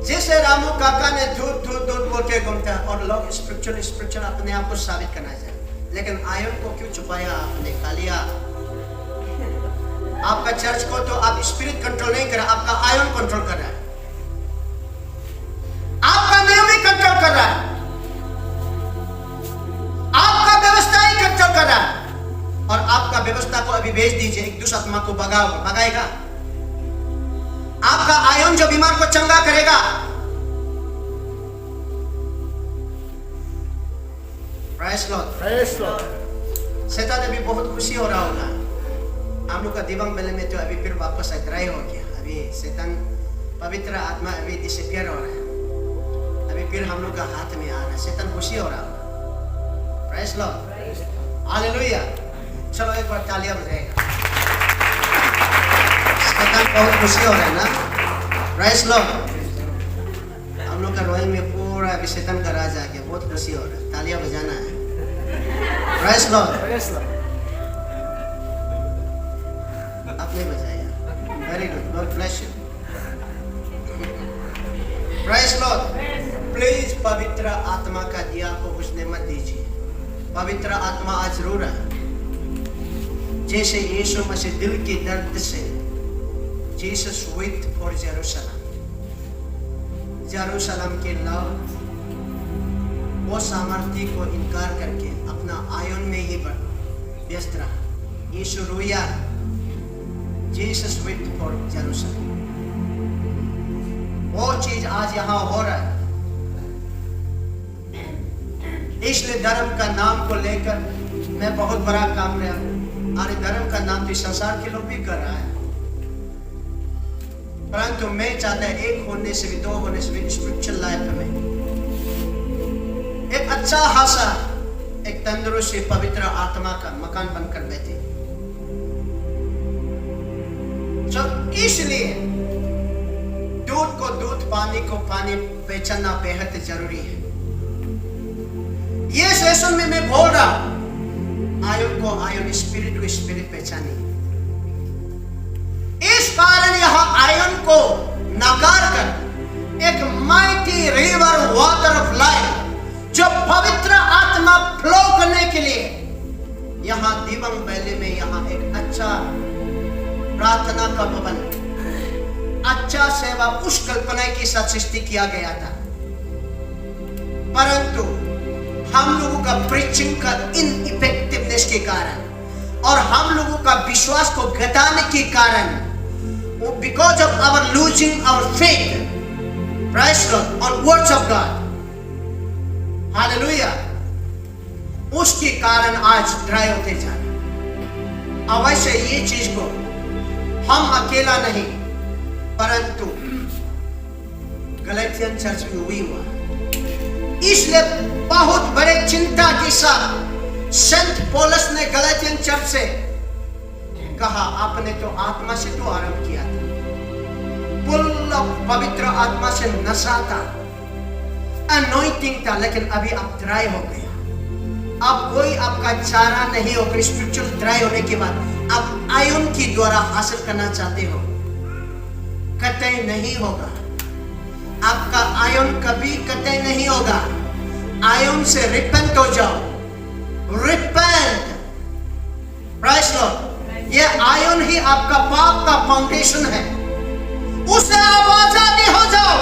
जैसे रामू काका ने दूध दूध दूध बोल के घूमता है और लोग स्पिरिचुअल अपने आप को साबित करना चाहते, लेकिन आयन को क्यों छुपाया आपने? खा लिया आपका चर्च को तो आप स्पिरिट कंट्रोल नहीं कर रहा, आपका आयन कंट्रोल कर रहा है, आपका नियम ही कंट्रोल कर रहा है, आपका व्यवस्था ही कंट्रोल कर रहा है। और आपका व्यवस्था को अभी भेज दीजिए, एक दुष्ट आत्मा को भगाएगा। आपका आयन जो बीमार को चंगा करेगा। Praise Lord. Praise Lord. शैतान अभी बहुत खुशी हो रहा होगा। हम लोग का दिवंग बेले में तो अभी फिर वापस ड्राई हो गया। अभी शैतान पवित्र आत्मा अभी डिसअपियर हो रहा है, अभी फिर हम लोग का हाथ में आ रहा है। शैतान खुशी हो रहा होगा। Praise Lord. हालेलुया। चलो एक बार तालियां बजाएगा। शैतान बहुत खुशी हो रहा है ना। Praise Lord. हम लोग का रोइंग में पूरा अभी शैतान का राज आ गया, बहुत खुशी हो रहा है। तालियां बजाना है। Praise Lord. Praise Lord. आपने बजाया, very good, God bless you. Praise Lord. Please पवित्र आत्मा का दिया को बुझने मत दीजिए। पवित्र आत्मा आज रो रहा है, जैसे यीशु मसीह दिल के दर्द से जीसस wept for जेरूशलम के लव वो सामर्थ्य को इनकार करके अपना आयन में ही व्यस्त रहा। यीशु रोया, जीसस wept for जेरूशलम। वो चीज आज यहाँ हो रहा है। इसलिए धर्म का नाम को लेकर मैं बहुत बड़ा काम रहा हूँ। अरे धर्म का नाम तो संसार के लोग भी कर रहा है, परंतु मैं चाहता है एक होने से भी, दो होने से भी स्पिरिचुअल लाइफ में एक अच्छा हासा, एक तंदुरुस्त पवित्र आत्मा का मकान बनकर बैठे। तो इसलिए दूध को दूध, पानी को पानी पहचानना बेहद जरूरी है। ये सेशन में मैं बोल रहा हूं, आयन को आयन, स्पिरिट को स्पिरिट पहचानिए। इस कारण यहां आयन को नकार कर एक mighty river water of life जो पवित्र आत्मा फ्लो करने के लिए यहां दिवंग वैली में यहां एक अच्छा प्रार्थना का भवन, अच्छा सेवा उस कल्पना के साथ सृष्टि किया गया था। परंतु हम लोगों का प्रीचिंग का इनइफेक्टिवनेस के कारण और हम लोगों का विश्वास को घटाने के कारण, because of our losing our faith, praise God, on words of God, hallelujah, उसके कारण आज ड्राई होते जा रहे। अवश्य ये चीज को हम अकेला नहीं, परंतु गलातियन चर्च में हुई हुआ। इसलिए बहुत बड़े चिंता के साथ संत पौलुस ने गलातियन चर्च से कहा, आपने तो आत्मा से तो आरंभ किया था, फुल ऑफ पवित्र आत्मा से नशा था, अनॉइंटिंग था, लेकिन अभी आप ड्राई हो गया। अब कोई आपका चारा नहीं होगा। स्पिरिचुअल ड्राई होने के बाद आप आयन के द्वारा हासिल करना चाहते हो, कतई नहीं होगा। आपका आयन कभी कतई नहीं होगा। आयन से रिपेंट हो जाओ, रिपेंट, प्रेज़ लॉर्ड। ये आयन ही आपका पाप का फाउंडेशन है, उससे आप आजादी हो जाओ।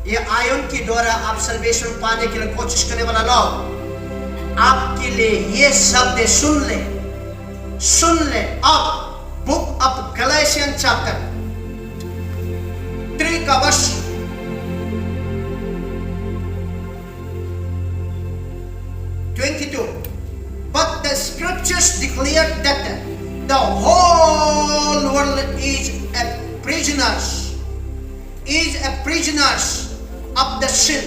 ये आयन के द्वारा आप सल्वेशन पाने के लिए कोशिश करने वाला लोग, आपके लिए ये शब्द सुन ले। अब बुक ऑफ गलातियन चैप्टर 3 का वर्ष 22, but the scriptures declare that the whole world is a prisoners of the sin.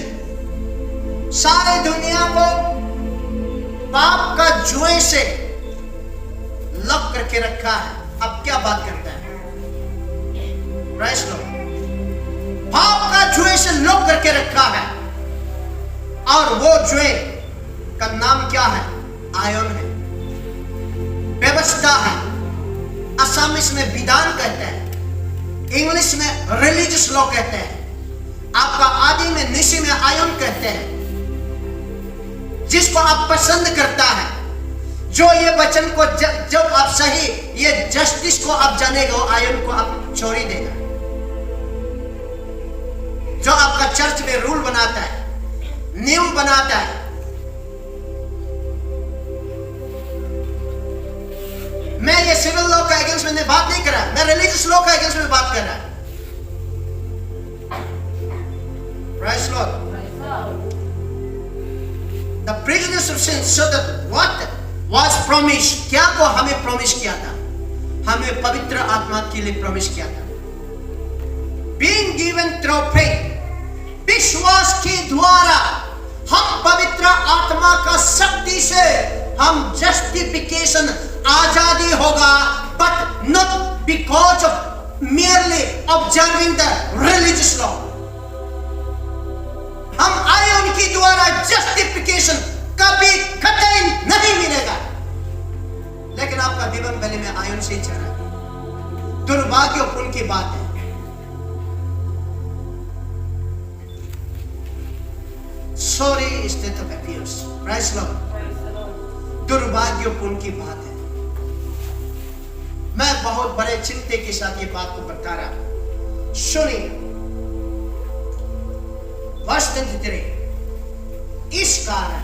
सारे दुनिया को पाप का जुए से लग करके रखा है। अब क्या बात करता है? Praise Lord. पाप का जुए से लग करके रखा है, और वो जुए का नाम क्या है? आयन है, व्यवस्था है। असमिस में विधान कहते हैं, इंग्लिश में रिलीजियस लॉ कहते हैं, आपका आदि में निशी में आयन कहते हैं। जिसको आप पसंद करता है, जो ये वचन को जब आप सही ये जस्टिस को आप जानेगा, आयन को आप छोड़ी देगा। जो आपका चर्च में रूल बनाता है, नियम बनाता है, मैं ये सिविल लॉ का अगेंस्ट में बात नहीं कर रहा, मैं रिलीजियस लॉ का अगेंस्ट में बात कर रहा। Praise Lord. The forgiveness of sins, so that what was promised, क्या को हमें प्रॉमिस किया था? हमें पवित्र आत्मा के लिए प्रॉमिस किया था। Being given through faith, विश्वास के द्वारा हम पवित्र आत्मा का शक्ति से हम जस्टिफिकेशन आजादी होगा, but not because of merely observing the religious law. हम आयन के द्वारा जस्टिफिकेशन कभी कतई नहीं मिलेगा। लेकिन आपका दिवंग भले में आयन से चला, दुर्भाग्यपूर्ण की बात है। Sorry state of affairs. Praise Lord. दुर्भाग्यपूर्ण की बात है। मैं बहुत बड़े चिंता के साथ ये बात को बता रहा हूं। सुनिए, वर्ष 23, इस कारण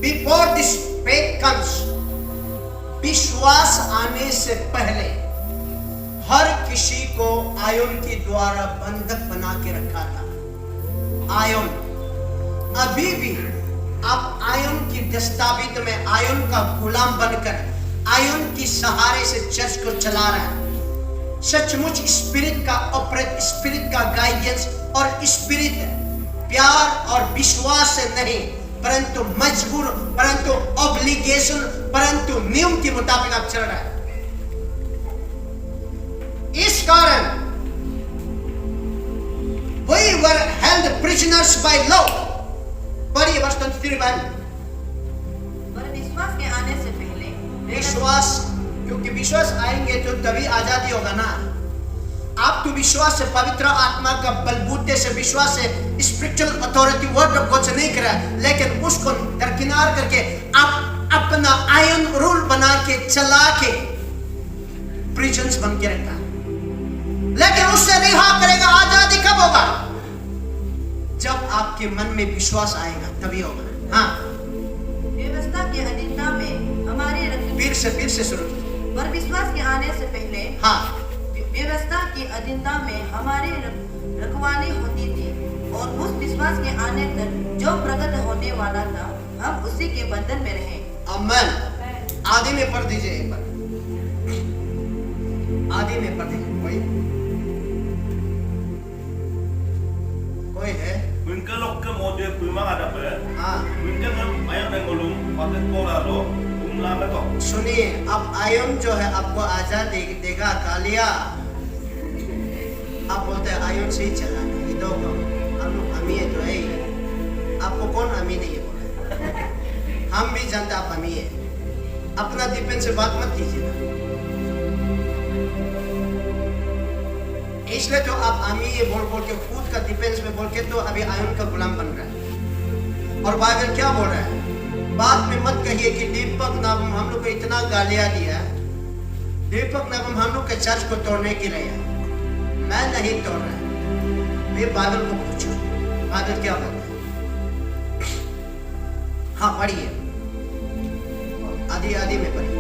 बिफोर दिस फेथ कम्स, विश्वास आने से पहले हर किसी को आयन के द्वारा बंधक बना के रखा था। आयन अभी भी आप आयन की दस्तावेज में आयन का गुलाम बनकर आयन की सहारे से चर्च को चला रहा है। सचमुच स्पिरिट का ऑपरेट, स्पिरिट का गाइडेंस और स्पिरिट प्यार और विश्वास से नहीं, परंतु मजबूर, परंतु ऑब्लिगेशन, परंतु नियम के मुताबिक आप चल रहा है। इस कारण we were held prisoners by law. पढ़िए वर्ष 23 पर विश्वास के आने से पहले विश्वास, क्योंकि विश्वास आएंगे तो तभी आजादी होगा ना। आप तो विश्वास से, पवित्र आत्मा का बलबूते से, विश्वास से, spiritual authority word of God से नहीं करा, लेकिन उसको दरकिनार करके आप अपना आयन रूल बना के चला के प्रिजन्स बन के रखा। लेकिन उससे रिहा करेगा। आजादी कब होगा? जब आपके मन में विश्वास आएगा, तभी होगा। हाँ, व्यवस्था के अधीनता में हमारे फिर से शुरू। पर विश्वास के आने से पहले हाँ, व्यवस्था की अधीनता में हमारी रखवाली होती थी, और उस विश्वास के आने तक जो प्रकट होने वाला था, हम उसी के बंधन में रहे। आमीन। आदि में पढ़ दीजिए एक बार, आदि में पढ़ दीजिए। कोई है? Mungkin mode pulang ada apa? हाँ, Mungkin ayam yang ngulung pakai kola lo, lama kok. सुनिए, अब आयन जो है आपको आजाद देगा। कालिया आप बोलते हैं आयन से ही चला, ये दो हम अमीर तो है ही। आपको कौन अमीर नहीं है बोला? हम भी जानते आप अमीर है। अपना डिपेंड से बात मत कीजिए। इसलिए तो आप अमीर बोल बोल के, खुद का डिफेंस में बोल के तो अभी आयन का गुलाम बन रहा है। और बाइबल क्या बोल रहा है? बाद में मत कहिए कि दीपक नाबम हम लोग को इतना गालियां दिया, दीपक नाबम हम लोग के चर्च को तोड़ने के लिए। मैं नहीं तोड़ रहा, ये बाइबल को पूछो, बाइबल क्या बोलता है। हाँ पढ़िए, आदि आदि में पढ़िए।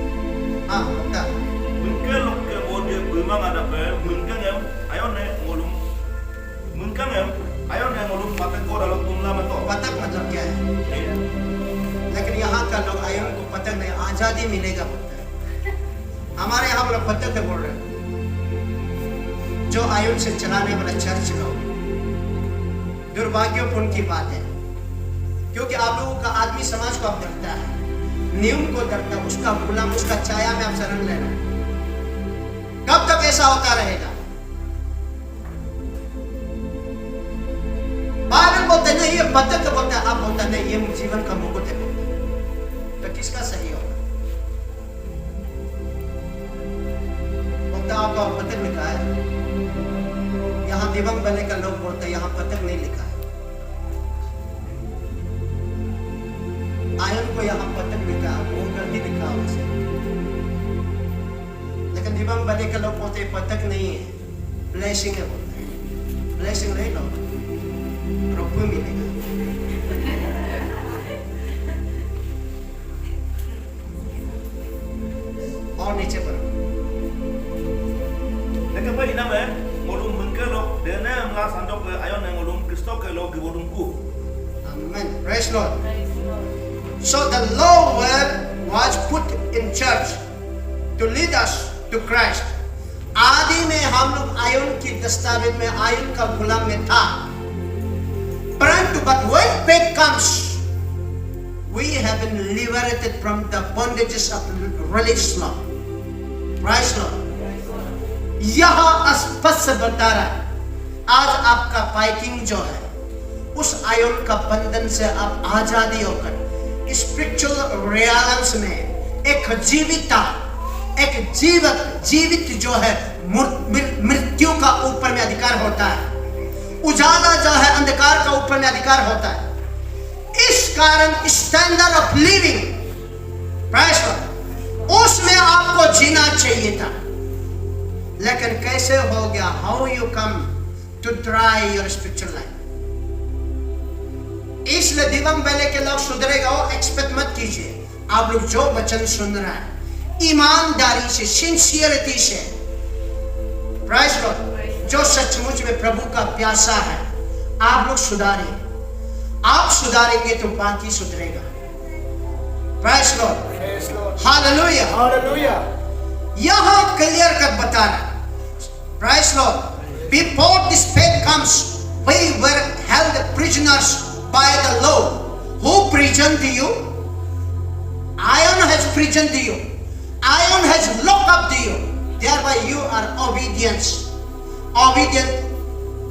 हाँ बता। Mungkin mode pulang ada apa? Mungkin ayam yang ngulung, mungkin ayam yang ngulung pakai kola lo, lama kok. पतक मतलब क्या है? लेकिन यहाँ का लोग आयन को पतक नहीं, आजादी मिलेगा बोलता है। हमारे यहाँ लोग पतक है बोल रहे हैं। जो आयन से चलाने वाला चर्च लोग, दुर्भाग्यपूर्ण की बात है, क्योंकि आप लोगों का आदमी समाज को अब डरता है, नियम को डरता है, उसका गुलाम, उसका छाया में आप शरण ले रहे हैं। कब तक ऐसा होता रहेगा? बाइबल बोलते नहीं ये पतक बोलता है, आप बोलता नहीं ये जीवन का मुकुट है। तो किसका सही होगा? बोलता आपका पतक लिखा है, यहाँ दिवंग बने का लोग बोलते हैं यहाँ पतक नहीं लिखा है। आयन को यहाँ पतक लिखा, वो गलती लिखा उसे। लेकिन दिवंग बने के लोग बोलते पतक नहीं है, ब्लेसिंग है बोलते हैं। ब्लेसिंग नहीं लो, रुपये मिलेगा। और नीचे पर Lekin pa ina me ngolum mengkelo dene mga sandok ke ayon ne ngolum Kristo ke lo gibolum ku. Amen. Praise Lord. So the law was put in church to lead us to Christ. आदि में हम लोग आयन की दस्तावेज में आयन का गुलाम में था, परंतु but when faith comes, we have been liberated from the bondages of religious law. Praise Lord. यहाँ स्पष्ट बता रहा है, आज आपका फाइटिंग जो है उस आयन का बंधन से आप आजादी होकर स्पिरिचुअल रियल्म्स में एक जीवित जो है मृत्यु का ऊपर में अधिकार होता है, उजाला जो है अंधकार का ऊपर में अधिकार होता है। इस कारण स्टैंडर्ड ऑफ लिविंग उसमें आपको जीना चाहिए था, लेकिन कैसे हो गया? How you come to try your spiritual life. इसलिए दिवंग बेले के लोग सुधरेगा वो एक्सपेक्ट मत कीजिए। आप लोग जो वचन सुन रहे हैं ईमानदारी से, सिंसियरिटी से, प्राइस लॉर्ड, जो सचमुच में प्रभु का प्यासा है, आप लोग सुधारें। आप सुधारेंगे तो बाकी सुधरेगा। Praise lord, hallelujah, hallelujah. यहां क्लियर कर बता रहा है, praise lord, before this faith comes we were held prisoners by the law. Who prisoned you? Iron has prisoned you. Iron has locked up you. Thereby you are obedient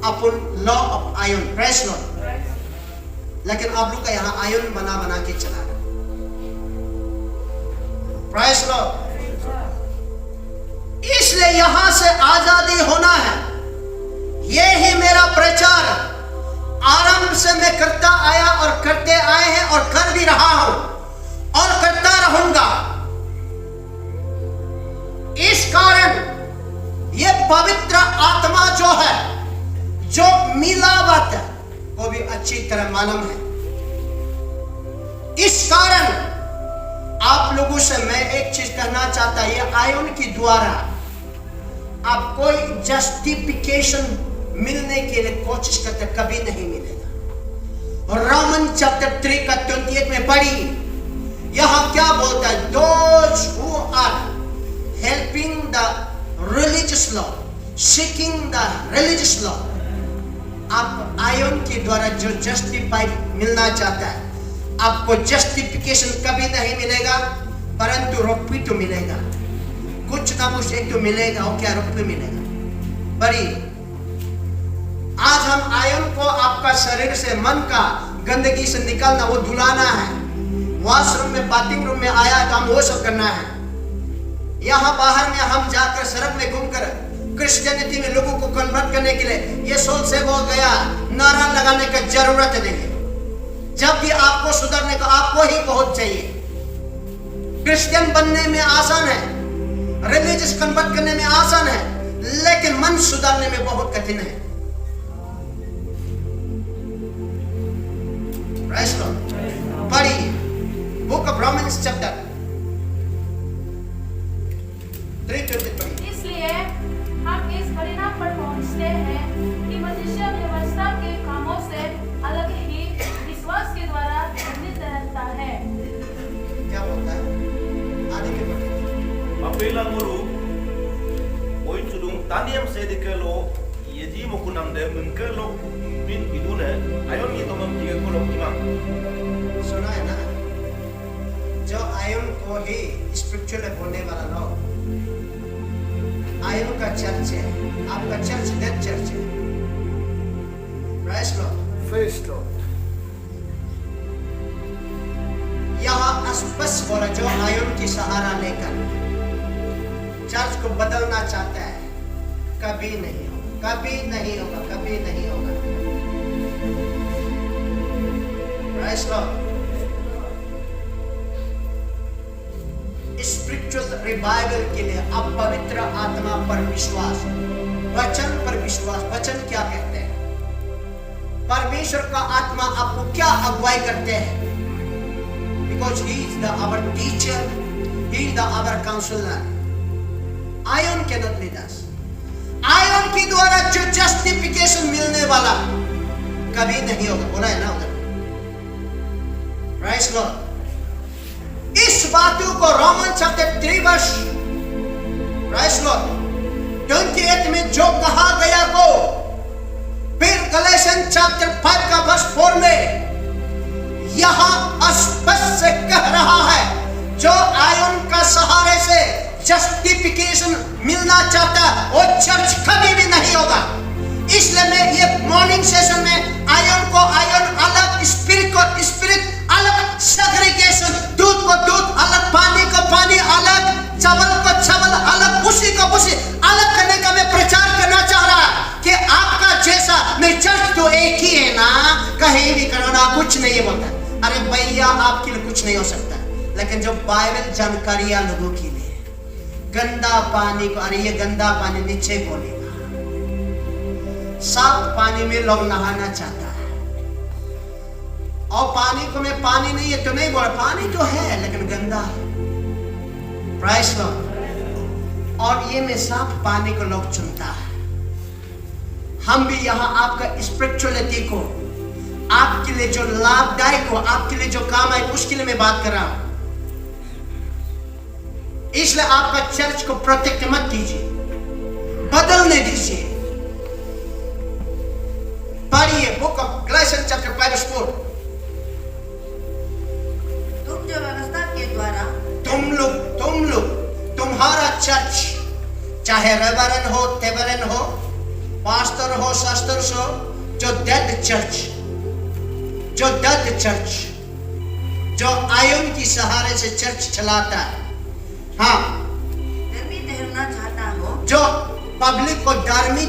upon law of iron. Praise Lord. लेकिन आप लोग का यहाँ आयन बना के चला रहा। Praise Lord. इसलिए यहां से आजादी होना है। ये ही मेरा प्रचार आरंभ से मैं करता आया और करते आए हैं और कर भी रहा हूं और करता रहूंगा। इस कारण ये पवित्र आत्मा जो है, जो मिलावट है, वो भी अच्छी तरह मालूम है। इस कारण आप लोगों से मैं एक चीज कहना चाहता हूं, ये आयन की द्वारा आप कोई जस्टिफिकेशन मिलने के लिए कोशिश करते कभी नहीं मिलेगा। रोमन चैप्टर 3 का 28 में पढ़ी, यहां क्या बोलता है? Those who are helping the religious law, seeking the religious law, आप आयन के द्वारा जो जस्टिफाइड मिलना चाहता है, आपको जस्टिफिकेशन कभी नहीं मिलेगा, परंतु रुपये तो मिलेगा। कुछ ना कुछ एक तो मिलेगा। और क्या? रुपये मिलेगा। बड़ी आज हम आयन को आपका शरीर से, मन का गंदगी से निकालना, वो धुलाना है। वॉशरूम में, बाथिंग रूम में आया तो हम वो सब करना है। यहाँ बाहर में हम जाकर सड़क में घूमकर क्रिश्चियनिटी में लोगों को कन्वर्ट करने के लिए ये सोच से वो गया, नारा लगाने की जरूरत नहीं है। जब भी आपको सुधरने को आपको ही बहुत चाहिए। क्रिश्चियन बनने में आसान है, रिलीजियस कन्वर्ट करने में आसान है, लेकिन मन सुधारने में बहुत कठिन है। Praise Lord. पढ़िए बुक ऑफ रोमन्स चैप्टर 3:20 पढ़िए। इसलिए हम इस परिणाम पर पहुंचते हैं कि मनुष्य व्यवस्था के कामों से अलग ही विश्वास के द्वारा बंधित रहता है। क्या बोलता है? आगे में पढ़िए। Apela ngolu oin sudung taniam sedikelo yeji mokunam de mengkelo bin idune ayon ni tomam tiga kolo imam. सुना है ना? जो आयन को ही स्पिरिचुअल होने वाला लोग, आयन का चर्च है, आपका चर्च डेड चर्च है। Praise Lord. Praise Lord. यहाँ स्पष्ट बोला, जो आयन की सहारा लेकर चर्च को बदलना चाहता है, कभी नहीं होगा, कभी नहीं होगा, कभी नहीं होगा। Praise Lord. रिवाइवल के लिए अब पवित्र आत्मा पर विश्वास, वचन पर विश्वास। वचन क्या कहते हैं? परमेश्वर का आत्मा आपको क्या अगुवाई करते हैं? Because he is our teacher, he is our counselor. Ion cannot lead us. Ion के द्वारा जो जस्टिफिकेशन मिलने वाला कभी नहीं होगा। बोला है ना उधर। Praise Lord. इस बातों को रोमन चैप्टर 3 वर्ष 28 में जो कहा गया को फिर गलातियन चैप्टर 5 का वर्ष 4 में यहां स्पष्ट से कह रहा है, जो आयन का सहारे से जस्टिफिकेशन मिलना चाहता वो चर्च कभी भी नहीं होगा। इसलिए मैं ये मॉर्निंग सेशन में आयन को आयन अलग, स्पिरिट को स्पिरिट अलग, सेग्रीगेशन, दूध को दूध अलग, पानी को पानी अलग, चावल को चावल अलग, भूसी को भूसी अलग करने का मैं प्रचार करना चाह रहा कि आपका जैसा मैं चर्च तो एक ही है ना, कहीं भी करो ना, कुछ नहीं बोलता। अरे भैया आपके लिए कुछ नहीं हो सकता, लेकिन जो बाइबल जानकारियां लोगों के लिए गंदा पानी को, अरे ये गंदा पानी नीचे बोलेगा, साफ पानी में लोग नहाना चाहता है और पानी को मैं पानी नहीं है तो नहीं बोल, पानी तो है लेकिन गंदा है। Praise Lord. और ये में साफ पानी को लोग चुनता है। हम भी यहाँ आपका स्पिरिचुअलिटी को, आपके लिए जो लाभदायक हो, आपके लिए जो काम आए, उसके लिए मैं बात कर रहा हूं। इसलिए आपका चर्च को प्रोटेक्ट मत कीजिए, बदलने दीजिए। पढ़िए बुक ऑफ गलातियन चैप्टर 5:4। तुम जो व्यवस्था के द्वारा, तुम लोग तुम्हारा चर्च, चाहे रेवरेंड हो, तेवरेंड हो, पास्टर हो, सिस्टर्स हो, जो डेड चर्च, जो आयन की सहारे से चर्च चलाता है, हाँ, धर्मी ठहरना चाहता हो, जो पब्लिक को धार्मिक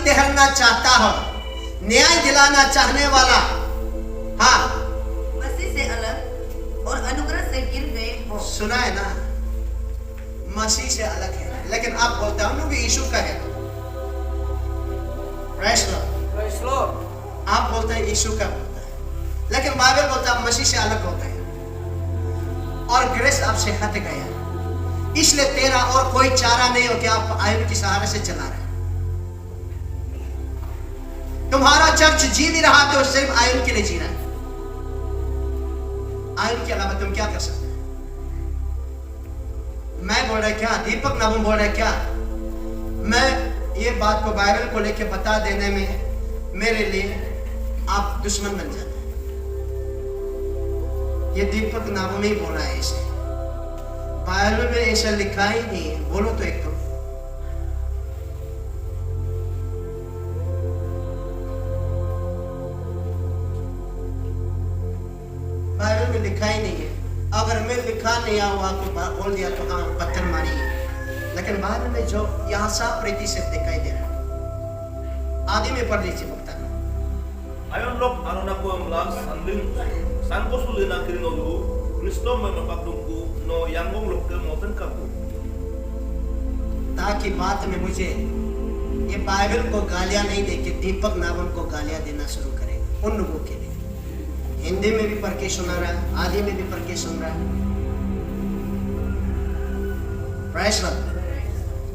ठहरना चाहता हो, न्याय दिलाना चाहने वाला, हाँ, मसीह से अलग और अनुग्रह से गिर गए हो। सुना है ना, मसीह से अलग है, लेकिन आप बोलते हो ना कि यीशु का है। Praise Lord। आप बोलते हैं यीशु का बोलता है, लेकिन बाइबल बोलता है मसीह से अलग होता है और ग्रेस आपसे हट गया। इसलिए तेरा और कोई चारा नहीं हो कि आप आयन के सहारे से चला रहे। तुम्हारा चर्च जी भी रहा तो सिर्फ आयन के लिए जी रहा है। आयन के अलावा तुम क्या कर सकते हैं? मैं बोल रहा क्या, दीपक नाम बोल रहा क्या? मैं ये बात को बाइबल को लेके बता देने में मेरे लिए आप दुश्मन बन जाते हैं। ये दीपक नाम में ही बोला है इसे, बाइबल में ऐसा लिखा ही नहीं है। बोलो तो एक तो बाइबल में लिखा ही नहीं है। अगर मैं लिखा नहीं हुआ तो बोल दिया तो हाँ पत्थर मारी है, लेकिन बाइबल में जो यहाँ साफ रीति से दिखाई दे रहा है। आदि में पढ़ लीजिए वक्ता। Ayon lok anona ko amlang sanling sanko sulina kirinogu Kristo memapakdungku no yanggong lok ke moten kabu. ताकि बात में मुझे ये बाइबल को गालियां नहीं दे के दीपक नावम को गालियां देना शुरू करेगा उन लोगों के लिए। हिंदी में भी पढ़ के सुना रहा है, आदि में भी पढ़ के सुन रहा है। Praise Lord।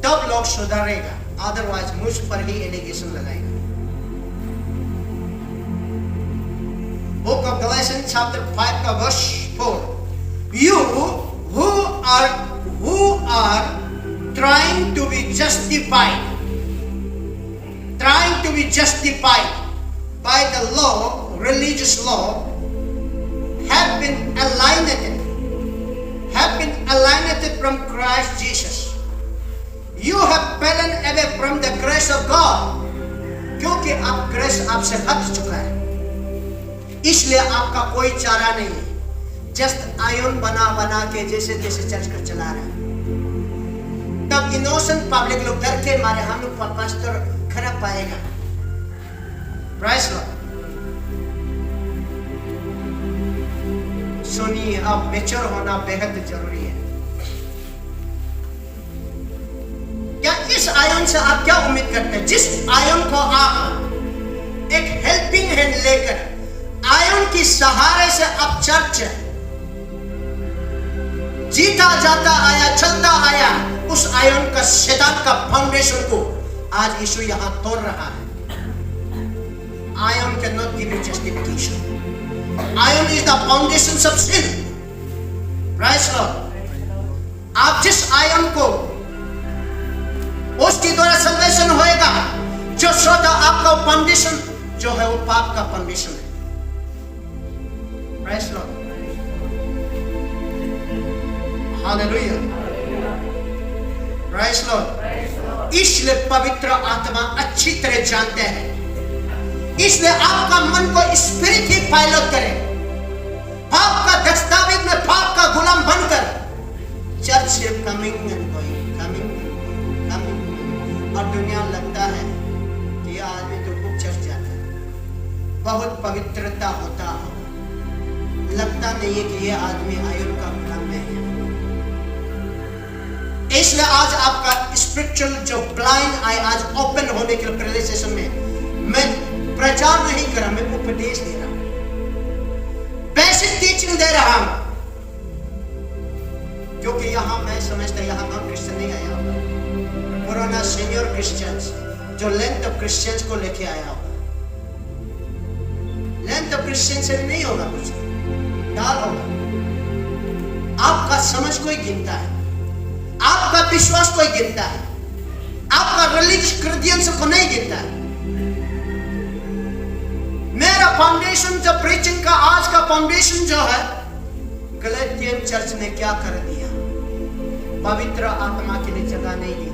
तब लोग सुधरेगा, अदरवाइज मुझ पर ही एलिगेशन लगाएगा। Book of Galatians chapter 5 का verse 4। You who are trying to be justified by the law, religious law, have been alienated from Christ Jesus. You have fallen away from the grace of God, क्योंकि आप ग्रेस आपसे हट चुका है, इसलिए आपका कोई चारा नहीं है। जस्ट आयन बना के जैसे चर्च कर चला रहा है। तब इनोसेंट पब्लिक लोग डर के मारे हम लोग पास्टर खराब पाएगा। Praise Lord। सुनिए नहीं, अब मैच्योर होना बेहद जरूरी है। क्या इस आयन से आप क्या उम्मीद करते हैं? जिस आयन को आप एक हेल्पिंग हैंड लेकर आयन की सहारे से अब चर्च जीता जाता आया, चलता आया, उस आयन का सिद्धांत का फाउंडेशन को आज यीशु यहां तोड़ रहा है। Iron cannot give you justification. Iron is the foundations of sin. Praise Lord. आप जिस आयन को उसके द्वारा सल्वेशन होएगा, जो श्रोता आपका फाउंडेशन जो है वो पाप का फाउंडेशन है। Praise Lord. Hallelujah. Praise Lord. इसलिए पवित्र आत्मा अच्छी तरह जानते हैं, इसलिए आपका मन को स्पिरिट ही पायलट करे। पाप का दस्तावेज में पाप का गुलाम बनकर चर्च से कमिंग एंड गोइंग, और दुनिया लगता है कि यह आदमी तो खूब चर्च जाता है, बहुत पवित्रता होता हो, लगता नहीं है कि यह आदमी आयन का गुलाम है। इसलिए आज आपका स्पिरिचुअल जो ब्लाइंड आई आज ओपन होने के लिए प्रेजेंटेशन में मैं प्रचार नहीं कर रहा, मैं उपदेश दे रहा हूं, बेसिक टीचिंग दे रहा हूं, क्योंकि यहां मैं समझता यहां नॉन क्रिश्चियन नहीं आया होगा, पुराना सीनियर क्रिश्चियंस जो लेंथ ऑफ क्रिश्चियंस को लेके आया होगा। लेंथ ऑफ क्रिश्चियन से नहीं होगा, कुछ डाल होगा। आपका समझ कोई गिनता है, आपका विश्वास कोई गिनता है, आपका रिलीजियस क्रेडेंशियल्स को नहीं गिनता है। मेरा फाउंडेशन जो प्रीचिंग का आज का फाउंडेशन जो है, गलातियन चर्च ने क्या कर दिया? पवित्र आत्मा के लिए जगह नहीं दी।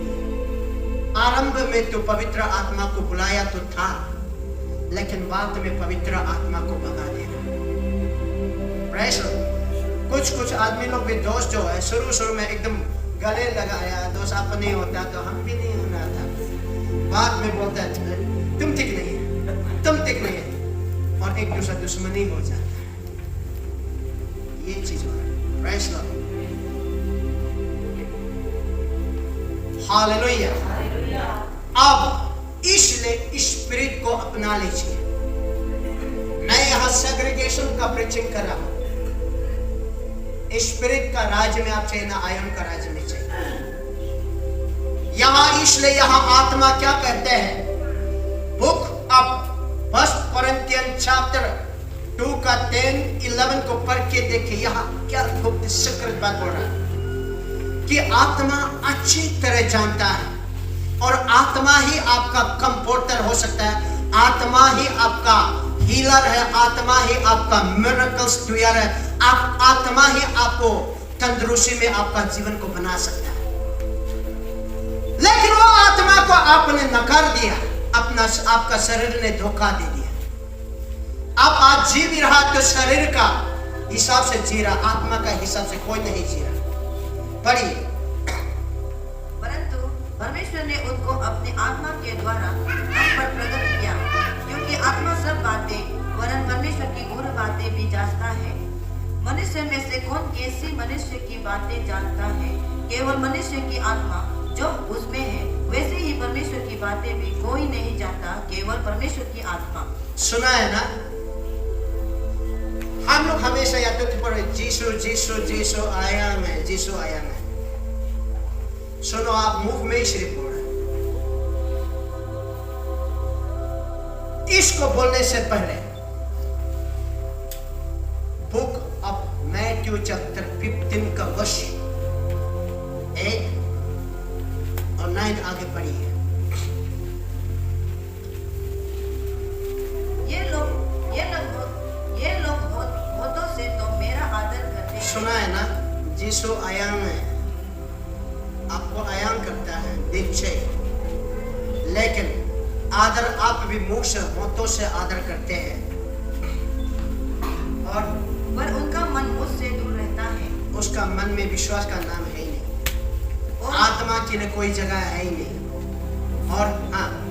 आरंभ में तो पवित्र आत्मा को बुलाया तो था, लेकिन बाद में पवित्र आत्मा को भगा दिया। प्रेस कुछ आदमी लोग भी दोस्त जो है शुरू में एकदम गले लगाया, दोस्त आप नहीं होता तो हम भी नहीं होना था, बाद में बोलता है तुम ठीक नहीं है, तुम ठीक नहीं है, और एक दूसरा दुश्मनी हो जाता है। ये चीज हो रहा है। Press Lord, hallelujah. अब इसलिए स्पिरिट को अपना लीजिए। मैं यहां सेग्रीगेशन का प्रीचिंग कर रहा हूं। स्पिरिट का राज्य में आप चाहिए ना, आयन का राज्य में चाहिए। यहां इसलिए यहां आत्मा क्या कहते हैं? बुक ऑफ 1 Corinthians chapter 2 का 10-11 को पढ़ के देखिए, यहां क्या गुप्त सीक्रेट बात बोल रहा है कि आत्मा अच्छी तरह जानता है, और आत्मा ही आपका कंफर्टर हो सकता है, आत्मा ही आपका हीलर है, आत्मा ही आपका मिरेकल्स डूयर है, आत्मा ही आपको तंदुरुस्ती में आपका जीवन को बना सकता है। लेकिन वो आत्मा को आपने नकार दिया, आपका शरीर ने धोखा दे दिया। आप आज जी भी रहा तो शरीर का हिसाब से जी रहा, आत्मा का हिसाब से कोई नहीं जी रहा। पढ़िए। परंतु परमेश्वर ने उनको अपने आत्मा के द्वारा हम पर प्रकट किया, क्योंकि आत्मा सब बातें वरन परमेश्वर की गूढ़ बातें भी जानता है। मनुष्य में से कौन कैसी मनुष्य की बातें जानता है? केवल मनुष्य की आत्मा जो उसमें है, वैसे ही परमेश्वर की बातें भी कोई नहीं जानता, केवल परमेश्वर की आत्मा। सुना है ना? हम लोग हमेशा याद करते पड़े जीसु जीसु जीसु आया मैं, जीसु आया मैं। सुनो, आप मुख में ही सिर्फ बोल रहे। इसको बोलने से पहले बुक ऑफ मैथ्यू चैप्टर 15 का वर्ष 8 और 9 आगे पढ़िए। ये लोग होठों से तो मेरा आदर करते हैं। सुना है ना? जीसु आया में आपको आयाम करता है दीक्षे, लेकिन आदर आप भी मुख से होठों से आदर करते हैं, और पर उनका मन मुझसे दूर रहता है। उसका मन में विश्वास का नाम है ही नहीं, और आत्मा के लिए कोई जगह है ही नहीं।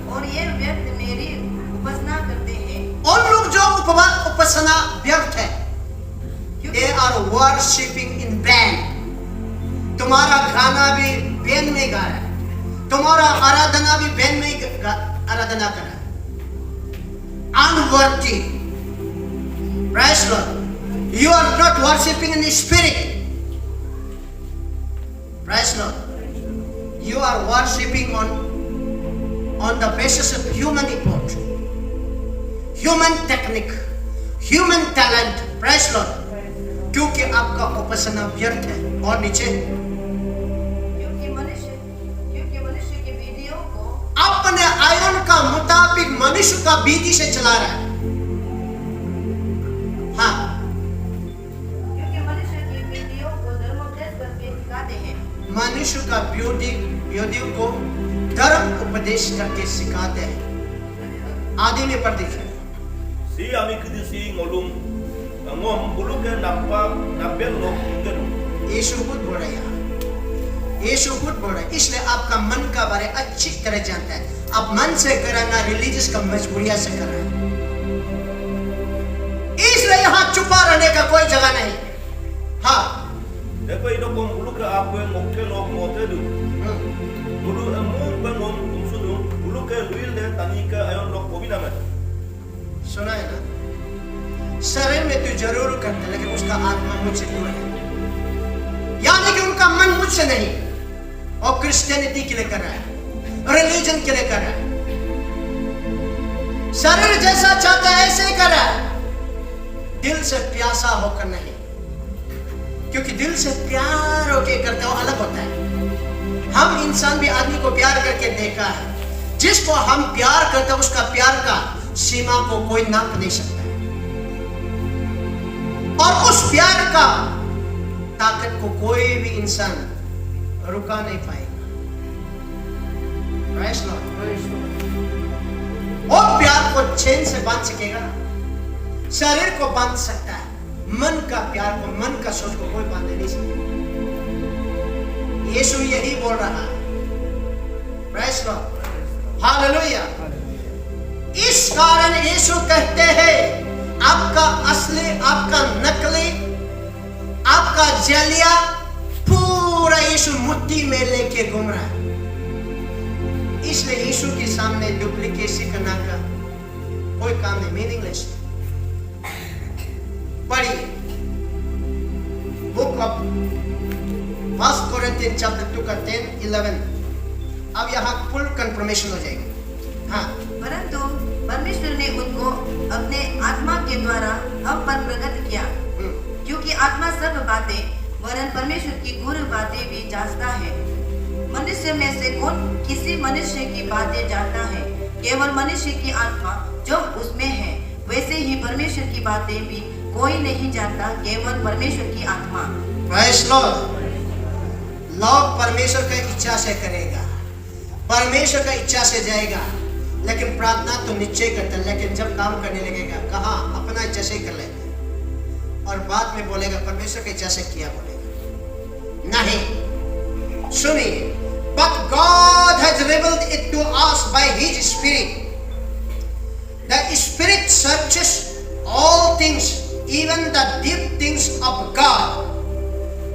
और ये व्यक्त मेरी उपासना करते हैं। और लोग जो उपासना व्यक्त है, they are worshiping in band. तुम्हारा गाना भी बैंड में गा रहा है, तुम्हारा आराधना भी बैंड में आराधना कर रहा है. Unworthy. Praise Lord. You are not worshiping in the spirit. Praise Lord. You are worshiping on the basis of human effort, human technique, human talent. Praise Lord. क्योंकि आपका उपासना व्यर्थ है. और नीचे क्योंकि मनुष्य की विधियों को अपने आयरन का मुताबिक मनुष्य का विधि से चला रहा है. हाँ, क्योंकि मनुष्य की विधियों को धर्मोपदेश करके सिखाते हैं. मनुष्य का विधियों को धर्म उपदेश करके सिखाते हैं. आदि में पढ़ दीजिए. Si amikidi si ngolum ngom buluke napen lo ingenu. यीशु खुद बोल रहा है यहाँ. यीशु खुद बोल रहा है. इसलिए आपका मन का बारे अच्छी तरह जानता है. आप मन से कराना रिलीजियस का मजबूरिया से कर रहे हैं. इसलिए यहाँ छुपा रहने का कोई जगह नहीं. हाँ, Depa ino kom buluke apu ngokke lo ngote du. Bulu emu bengom umsudu buluke luilde tanika ayon lo kobina met. सुना है ना. शरीर में तो जरूर करता है लेकिन उसका आत्मा मुझसे दूर है. यानी कि उनका मन मुझसे नहीं. और क्रिश्चियनिटी के लिए कर रहा है, रिलीजन के लिए कर रहा है. शरीर जैसा चाहता है ऐसे ही कर रहा है. दिल से प्यासा होकर नहीं. क्योंकि दिल से प्यार होके करता हो अलग होता है. हम इंसान भी आदमी को प्यार करके देखा है. जिसको हम प्यार करते हैं उसका प्यार का सीमा को कोई नाप नहीं सकता है. और उस प्यार का ताकत को कोई भी इंसान रुका नहीं पाएगा. Praise Lord. वो प्यार को चैन से बांध सकेगा, शरीर को बांध सकता है. मन का प्यार को, मन का सोच को कोई बांध नहीं सकता. यीशु यही बोल रहा है. Praise Lord. हालेलुया. इस कारण यीशु कहते हैं आपका असली, आपका नकली, आपका जलिया पूरा यीशु मुट्ठी में लेके घूम रहा है. इसलिए यीशु के सामने डुप्लीकेसी करना का कोई काम नहीं. मीनिंगलेस. पढ़िए बुक ऑफ 1 Corinthians chapter 2 का 10-11. अब यहाँ फुल कंफर्मेशन हो जाएगी. हाँ, परंतु परमेश्वर ने उनको अपने आत्मा के द्वारा हम पर प्रकट किया, क्योंकि आत्मा सब बातें वरन परमेश्वर की गूढ़ बातें भी जांचता है. मनुष्य में से कौन किसी मनुष्य की बातें जानता है? केवल मनुष्य की आत्मा जो उसमें है. वैसे ही परमेश्वर की बातें भी कोई नहीं जानता, केवल परमेश्वर की आत्मा. Praise Lord. लोग परमेश्वर का इच्छा से करेगा, परमेश्वर का इच्छा से जाएगा. लेकिन प्रार्थना तो निश्चय करता है, लेकिन जब काम करने लगेगा कहा अपना इच्छा से ही कर लेगा. और बाद में बोलेगा परमेश्वर की इच्छा से किया, बोलेगा नहीं. सुनिए. But God has revealed it to us by His Spirit. The Spirit searches all things, even the deep things of God.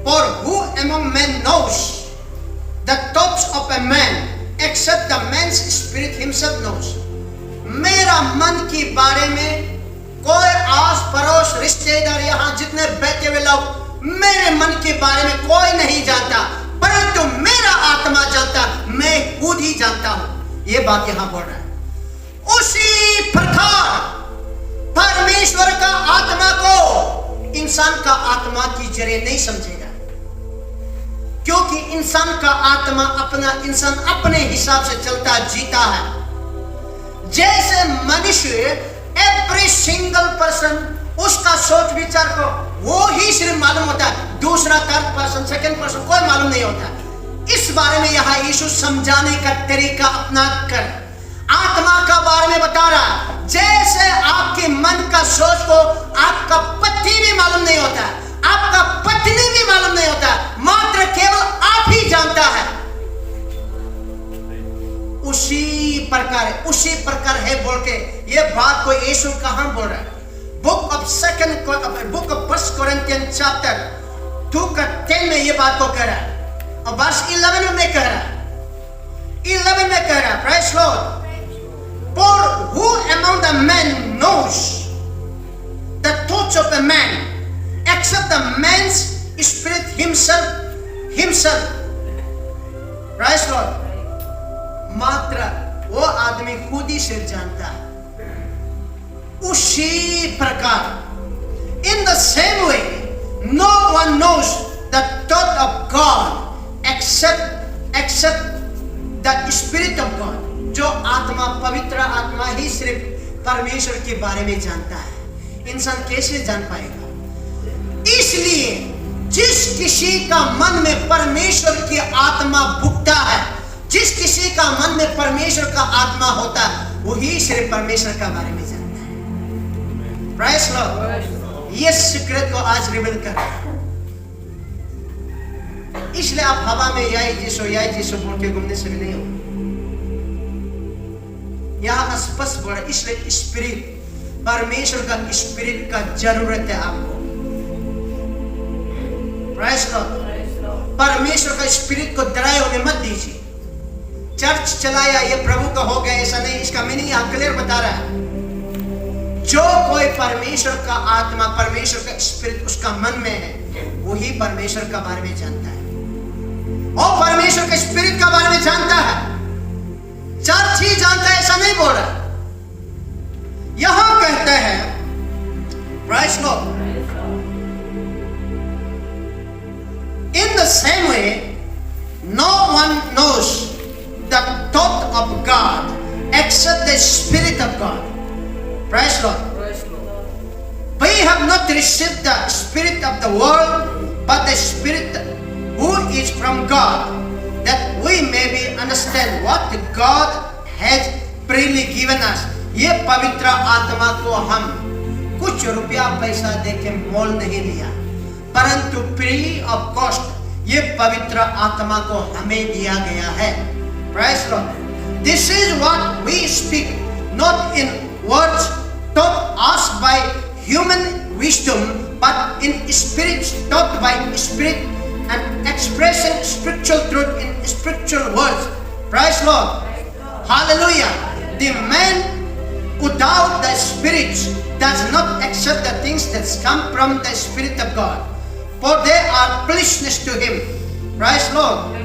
For who among men knows the thoughts of a man except the man's spirit himself knows? मेरा मन के बारे में कोई आस पड़ोस रिश्तेदार यहाँ जितने बैठे हुए लोग मेरे मन के बारे में कोई नहीं जानता, परंतु मेरा आत्मा जानता. मैं खुद ही जानता हूँ. ये बात यहाँ बोल रहा है. उसी प्रकार परमेश्वर का आत्मा को इंसान का आत्मा की जरिए नहीं समझेगा, क्योंकि इंसान का आत्मा इंसान अपने हिसाब से चलता जीता है. जैसे मनुष्य एवरी सिंगल पर्सन उसका सोच विचार को वो ही सिर्फ मालूम होता है, दूसरा थर्ड पर्सन सेकंड पर्सन कोई मालूम नहीं होता. इस बारे में यहाँ यीशु समझाने का तरीका अपना कर आत्मा का बारे में बता रहा है. जैसे आपके मन का सोच को आपका पति भी मालूम नहीं होता, आपका पत्नी भी मालूम नहीं होता, मात्र केवल आप ही जानता है. उसी प्रकार है बोल के ये बात को यीशु कहां बोल रहा है? बुक ऑफ 1 Corinthians chapter 2 का 10 में ये बात को कह रहा है, और वर्ष 11 में कह रहा है, 11 में कह रहा है, praise Lord. For who among the men knows the thoughts of a man except the man's spirit himself. Praise Lord. मात्र वो आदमी खुद ही सिर्फ जानता है. उसी प्रकार in the same way no one knows the thought of God except the Spirit of God. जो आत्मा, पवित्र आत्मा ही सिर्फ परमेश्वर के बारे में जानता है. इंसान कैसे जान पाएगा? इसलिए जिस किसी का मन में परमेश्वर की आत्मा भुगता है, जिस किसी का मन में परमेश्वर का आत्मा होता है, वही सिर्फ परमेश्वर का बारे में जानता है. Praise Lord. ये सीक्रेट को आज रिवील कर. इसलिए आप हवा में याई जिसो बोल के घूमने से भी नहीं हो. यहाँ स्पष्ट बोला, इसलिए स्पिरिट, परमेश्वर का स्पिरिट का जरूरत है आपको. Praise Lord. परमेश्वर का स्पिरिट को डराए होने मत दीजिए. चर्च चलाया ये प्रभु का हो गया, ऐसा नहीं. इसका मीनिंग यहाँ क्लियर बता रहा है. जो कोई परमेश्वर का आत्मा, परमेश्वर का स्पिरिट उसका मन में है, वही परमेश्वर का बारे में जानता है और परमेश्वर के स्पिरिट का बारे में जानता है. चर्च ही जानता है ऐसा नहीं बोल रहा. यहां कहता है, praise Lord. In the same way no one knows the thought of God except the Spirit of God. Praise Lord. We have not received the spirit of the world, but the Spirit who is from God, that we may be understand what God has freely given us. ये पवित्र आत्मा को हम कुछ रुपया पैसा देके मोल नहीं लिया, परंतु फ्री ऑफ कॉस्ट ये पवित्र आत्मा को हमें दिया गया है. Praise Lord. This is what we speak, not in words taught us by human wisdom, but in spirit taught by spirit, and expressing spiritual truth in spiritual words. Praise Lord. Hallelujah. The man without the Spirit does not accept the things that come from the Spirit of God, for they are foolishness to him. Praise Lord.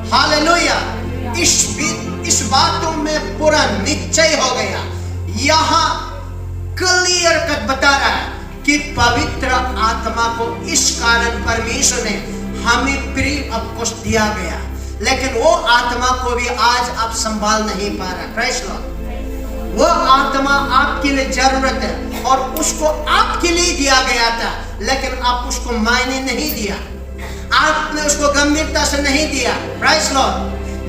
Hallelujah. इस बातों में पूरा निश्चय हो गया. यहाँ क्लियर कट बता रहा है कि पवित्र आत्मा को इस कारण परमेश्वर ने हमें फ्री ऑफ कॉस्ट दिया गया, लेकिन वो आत्मा को भी आज आप संभाल नहीं पा रहा. Praise Lord. वो आत्मा आपके लिए जरूरत है और उसको आपके लिए दिया गया था, लेकिन आप उसको मायने नहीं दिया, आपने उसको गंभीरता से नहीं दिया. Praise Lord.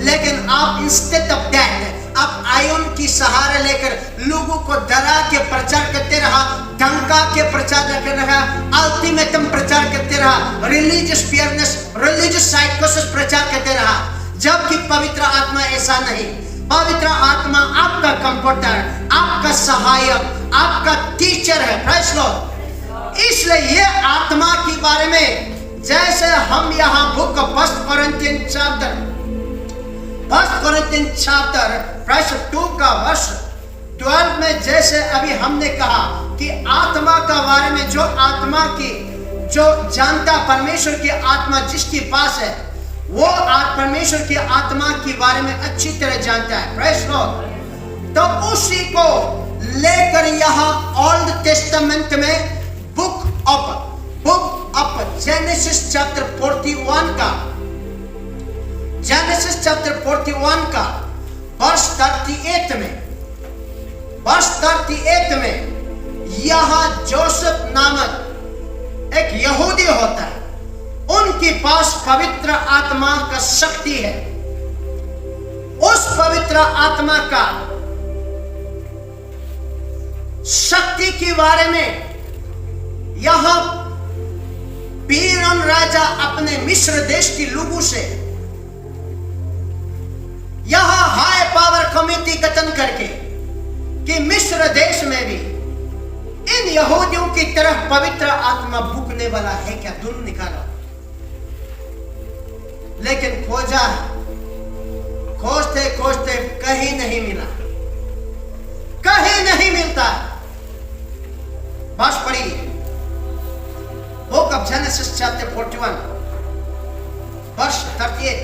लेकिन आप इंस्टेड ऑफ दैट आप आयन की सहारा लेकर लोगों को डरा के प्रचार करते रहा, धमका के प्रचार करते रहा, अल्टीमेटम प्रचार करते रहा, रिलीजियस फियरनेस, रिलीजियस साइकोसिस प्रचार करते रहा, जबकि पवित्र आत्मा ऐसा नहीं. पवित्र आत्मा आपका कंफर्टर, आपका सहायक, आपका टीचर है. Praise Lord. इसलिए ये आत्मा के बारे में जैसे हम यहाँ book of 1 Corinthians chapter verse 2 का वर्ष 12 में जैसे अभी हमने कहा कि आत्मा का बारे में जो आत्मा की जो जानता, परमेश्वर की आत्मा जिसके पास है वो परमेश्वर की आत्मा के बारे में अच्छी तरह जानता है. Praise Lord. तो उसी को लेकर यहाँ ओल्ड टेस्टामेंट में बुक ऑफ जेनेसिस चैप्टर 41 का, जेनेसिस चैप्टर 41 का वर्ष 38 में यहाँ जोसेफ नामक एक यहूदी होता है, उनके पास पवित्र आत्मा का शक्ति है. उस पवित्र आत्मा का शक्ति के बारे में यहाँ फिरौन राजा अपने मिस्र देश के लोगों से यहां हाई पावर कमेटी गठन करके कि मिस्र देश में भी इन यहूदियों आत्मा भूखने वाला है क्या, ढूंढ निकालो। लेकिन खोजा, खोजते खोजते कहीं नहीं मिला, कहीं नहीं मिलता। बस पढ़िए बुक ऑफ जेनेसिस चैप्टर 41 वर्ष 38।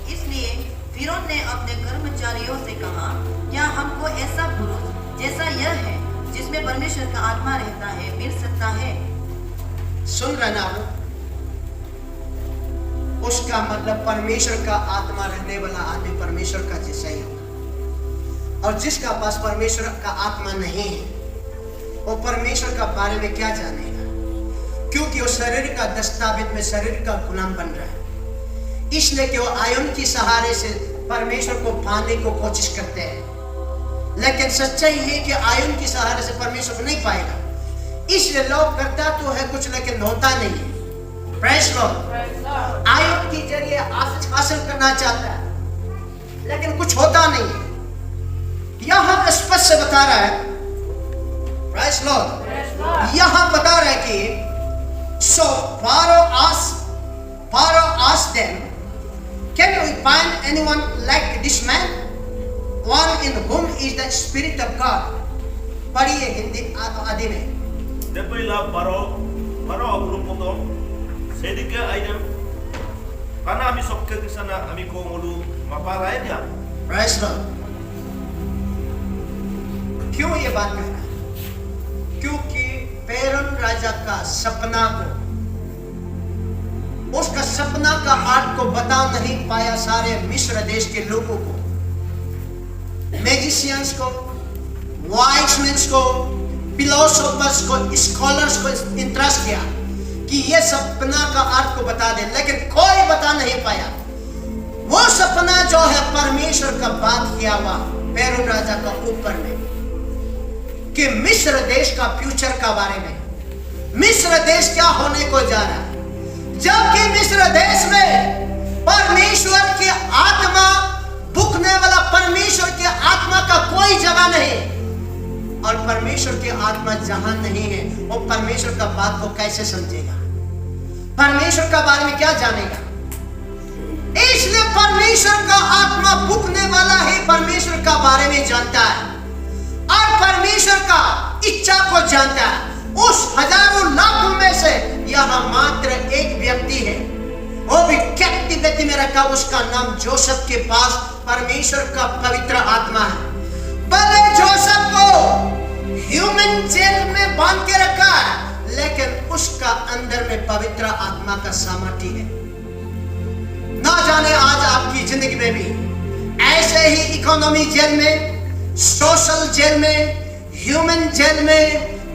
इसलिए फिरौन ने अपने कर्मचारियों से कहा, क्या हमको ऐसा पुरुष जैसा यह है जिसमें परमेश्वर का आत्मा रहता है मिल सकता है? सुन रहे ना आप? उसका मतलब परमेश्वर का आत्मा रहने वाला आदमी परमेश्वर का जैसा ही होगा। और जिसका पास परमेश्वर का आत्मा नहीं है वो परमेश्वर का बारे में क्या जानेगा, क्योंकि वो शरीर का दस्तावेज में शरीर का गुलाम बन रहा है। इसलिए कि वो आयन की सहारे से परमेश्वर को पाने को कोशिश करते हैं, लेकिन सच्चाई है कि आयन की सहारे से परमेश्वर को नहीं पाएगा। इसलिए लोग करता तो है कुछ लेकिन होता नहीं है। Praise Lord. आयन के जरिए हासिल करना चाहता है लेकिन कुछ होता नहीं है। यहां स्पष्ट से बता रहा है, प्रेज़ लॉर्ड, यहां बता रहा है कि सो Pharaoh asked them, can we find anyone like this man, one in whom is the spirit of God? पढ़िए हिंदी आदि में। Dapailah Pharaoh belum potong. Sedikit ayam. Karena kami sok ke sana, kami ko ngulu maparai dia. Praise Lord। क्यों ये बात कह रहा है? क्योंकि पेरन राजा का सपना को, उसका सपना का अर्थ को बता नहीं पाया सारे मिस्र देश के लोगों को, मैजिशियंस को, वाइज मेन को, फिलोसोफर्स को, स्कॉलर्स को इंटरेस्ट किया कि ये सपना का अर्थ को बता दे, लेकिन कोई बता नहीं पाया। वो सपना जो है परमेश्वर का बात किया हुआ पेरन राजा का ऊपर में, कि मिस्र देश का फ्यूचर का बारे में, मिस्र देश क्या होने को जा रहा है, जबकि मिस्र देश में परमेश्वर की आत्मा, भूखने वाला परमेश्वर की आत्मा का कोई जगह नहीं। और परमेश्वर की आत्मा जहां नहीं है वो परमेश्वर का बात को कैसे समझेगा, परमेश्वर का बारे में क्या जानेगा। इसलिए परमेश्वर का आत्मा भूखने वाला ही परमेश्वर का बारे में जानता है और परमेश्वर का इच्छा को जानता है। उस हजारों लाखों में से यहां मात्र एक व्यक्ति है, वो भी कैप्टिविटी में रखा, उसका नाम जोसेफ के पास परमेश्वर का पवित्र आत्मा है। भले जोसेफ को ह्यूमन जेल में बांध के रखा है, लेकिन उसका अंदर में पवित्र आत्मा का सामर्थ्य है। ना जाने आज आपकी जिंदगी में भी ऐसे ही इकोनॉमी जेल में, सोशल जेल में, ह्यूमन जेल में,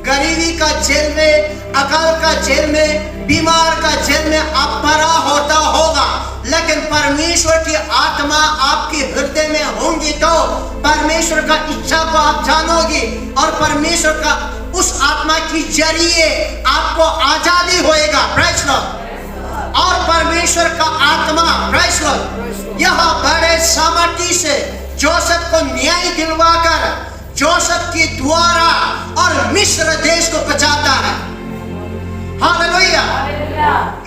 गरीबी का जेल में, अकाल का जेल में, बीमार का जेल में आप भरा होता होगा, लेकिन परमेश्वर की आत्मा आपके हृदय में होंगी तो परमेश्वर का इच्छा को आप जानोगी और परमेश्वर का उस आत्मा की जरिए आपको आजादी होएगा। Praise Lord. और परमेश्वर का आत्मा, प्रेज़ लॉर्ड, यह बड़े सामर्थ्य से जोसेफ को न्याय दिलवाकर जोसेफ के द्वारा और मिस्र देश को बचाता है। हालेलुया।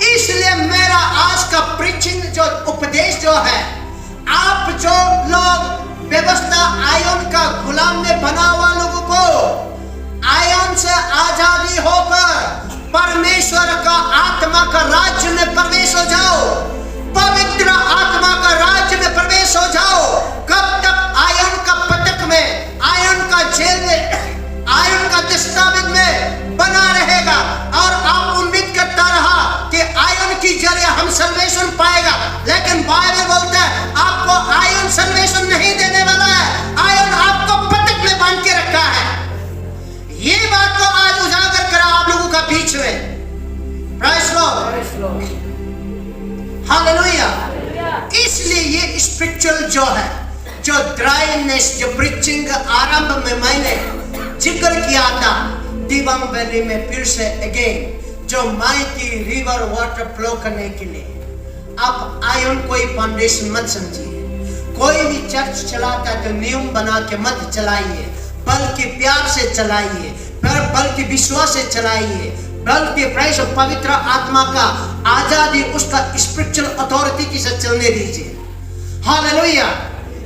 इसलिए मेरा आज का प्रीचिंग जो उपदेश जो है, आप जो लोग व्यवस्था आयन का गुलाम में बना हुआ लोगों को आयन से आजादी होकर परमेश्वर का आत्मा का राज्य में प्रवेश हो जाओ, पवित्र आत्मा का राज्य में प्रवेश हो जाओ। कब तक आयन का पटक में, आयन का जेल में, आयन का दस्तावेज में बना रहेगा और आप उम्मीद करता रहा कि आयन की जरिए हम सल्वेशन पाएगा, लेकिन बाइबल बोलता है आपको आयन सल्वेशन नहीं देने वाला है, आयन आपको पटक में बांध के रखा है। ये बात को आज उजागर करा आप लोगों का बीच में। Praise Lord. हालेलुया। इसलिए ये स्पिरिचुअल जो है, जो ड्राइनेस, जो प्रीचिंग आरंभ में मैंने जिक्र किया था दिबांग वैली में, फिर से अगेन, जो माइटी रिवर वाटर फ्लो करने के लिए आप आयन कोई फाउंडेशन मत समझिए। कोई भी चर्च चलाता है तो नियम बना के मत चलाइए, बल्कि प्यार से चलाइए, बल्कि विश्वास से चलाइए, बल्कि प्राइस पवित्र आत्मा का आजादी, उसका स्पिरिचुअल अथॉरिटी के साथ चलने दीजिए। हालेलुया।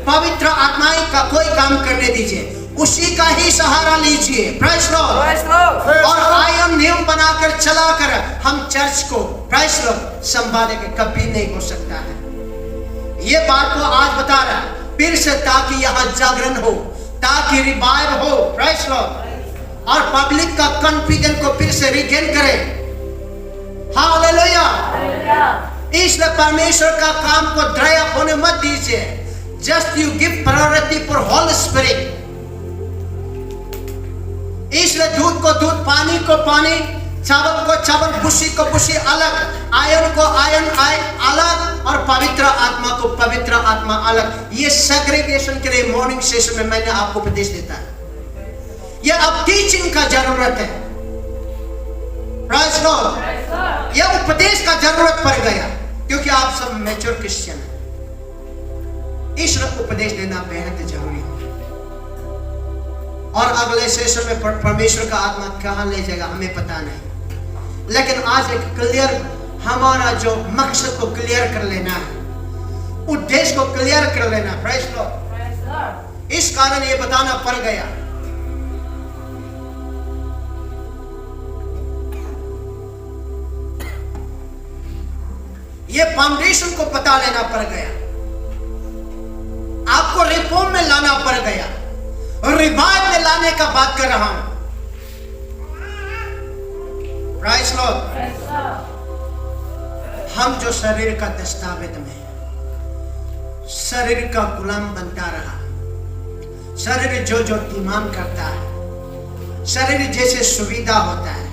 पवित्र आत्मा का कोई काम करने दीजिए, उसी का ही सहारा लीजिए। Price Lord. और आयम नियम बनाकर चलाकर हम चर्च को प्राइस लॉर्ड संभालेंगे, कभी नहीं हो सकता है। ये बात को आज बता रहा है फिर से, ताकि यहाँ जागरण हो, ताकि रिवाइव हो। Price Lord. और पब्लिक का कॉन्फिडेंस को फिर से रिगेन करे। हालेलुया। इसलिए परमेश्वर का काम को ड्राई अप होने मत दीजिए। Just you give priority for Holi spirit. इसलिए दूध को दूध, पानी को पानी, चावल को चावल, बुशी को बुशी अलग, आयन को आयन अलग, और पवित्र आत्मा को पवित्र आत्मा अलग। ये सेग्रीगेशन के लिए मॉर्निंग सेशन में मैंने आपको उपदेश देता है। ये अब टीचिंग का जरूरत है। Praise lord. ये उपदेश का जरूरत पड़ गया, क्योंकि आप सब मैच्योर क्रिश्चियन हैं। इसलिए उपदेश देना बेहद जरूरी है। और अगले सेशन में परमेश्वर का आत्मा कहां ले जाएगा हमें पता नहीं, लेकिन आज एक क्लियर, हमारा जो मकसद को क्लियर कर लेना है, उद्देश्य को क्लियर कर लेना। Praise lord. इस कारण ये बताना पड़ गया। ये फाउंडेशन को पता लेना पड़ गया, आपको रिफॉर्म में लाना पड़ गया, रिवाइव में लाने का बात कर रहा हूं। Praise lord. हम जो शरीर का दस्तावेज में शरीर का गुलाम बनता रहा, शरीर जो जो डिमांड करता है, शरीर जैसे सुविधा होता है,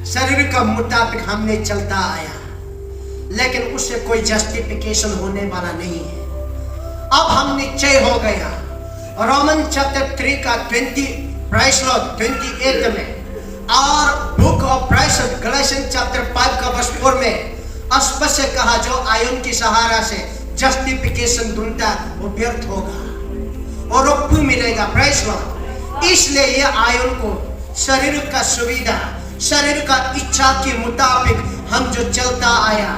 शरीर का मुताबिक हमने चलता आया, लेकिन उससे कोई जस्टिफिकेशन होने वाला नहीं है। अब हम निश्चय हो गया। रोमन चैप्टर 3 का 28 में, और बुक ऑफ गलातियंस चैप्टर 5 का वर्स 4 में स्पष्ट से कहा, जो आयन की सहारा से जस्टिफिकेशन ढूंढता वो व्यर्थ होगा और वो मिलेगा। Price Lord. इसलिए ये आयन को शरीर का सुविधा, शरीर का इच्छा के मुताबिक हम जो चलता आया,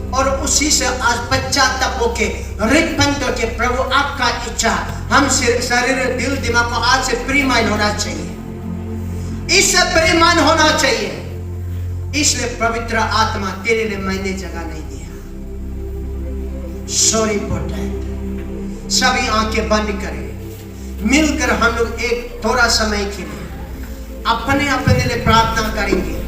और उसी से आज पश्चाताप होके रिपेंट होके, प्रभु आपका इच्छा, हम शरीर दिल दिमाग को आज से प्री माइंड होना चाहिए, इससे प्री माइंड होना चाहिए। इसलिए पवित्र आत्मा तेरे लिए मैंने जगह नहीं दिया। Sorry for that. सभी आंखें बंद करें, मिलकर हम लोग एक थोड़ा समय के लिए अपने अपने लिए प्रार्थना करेंगे।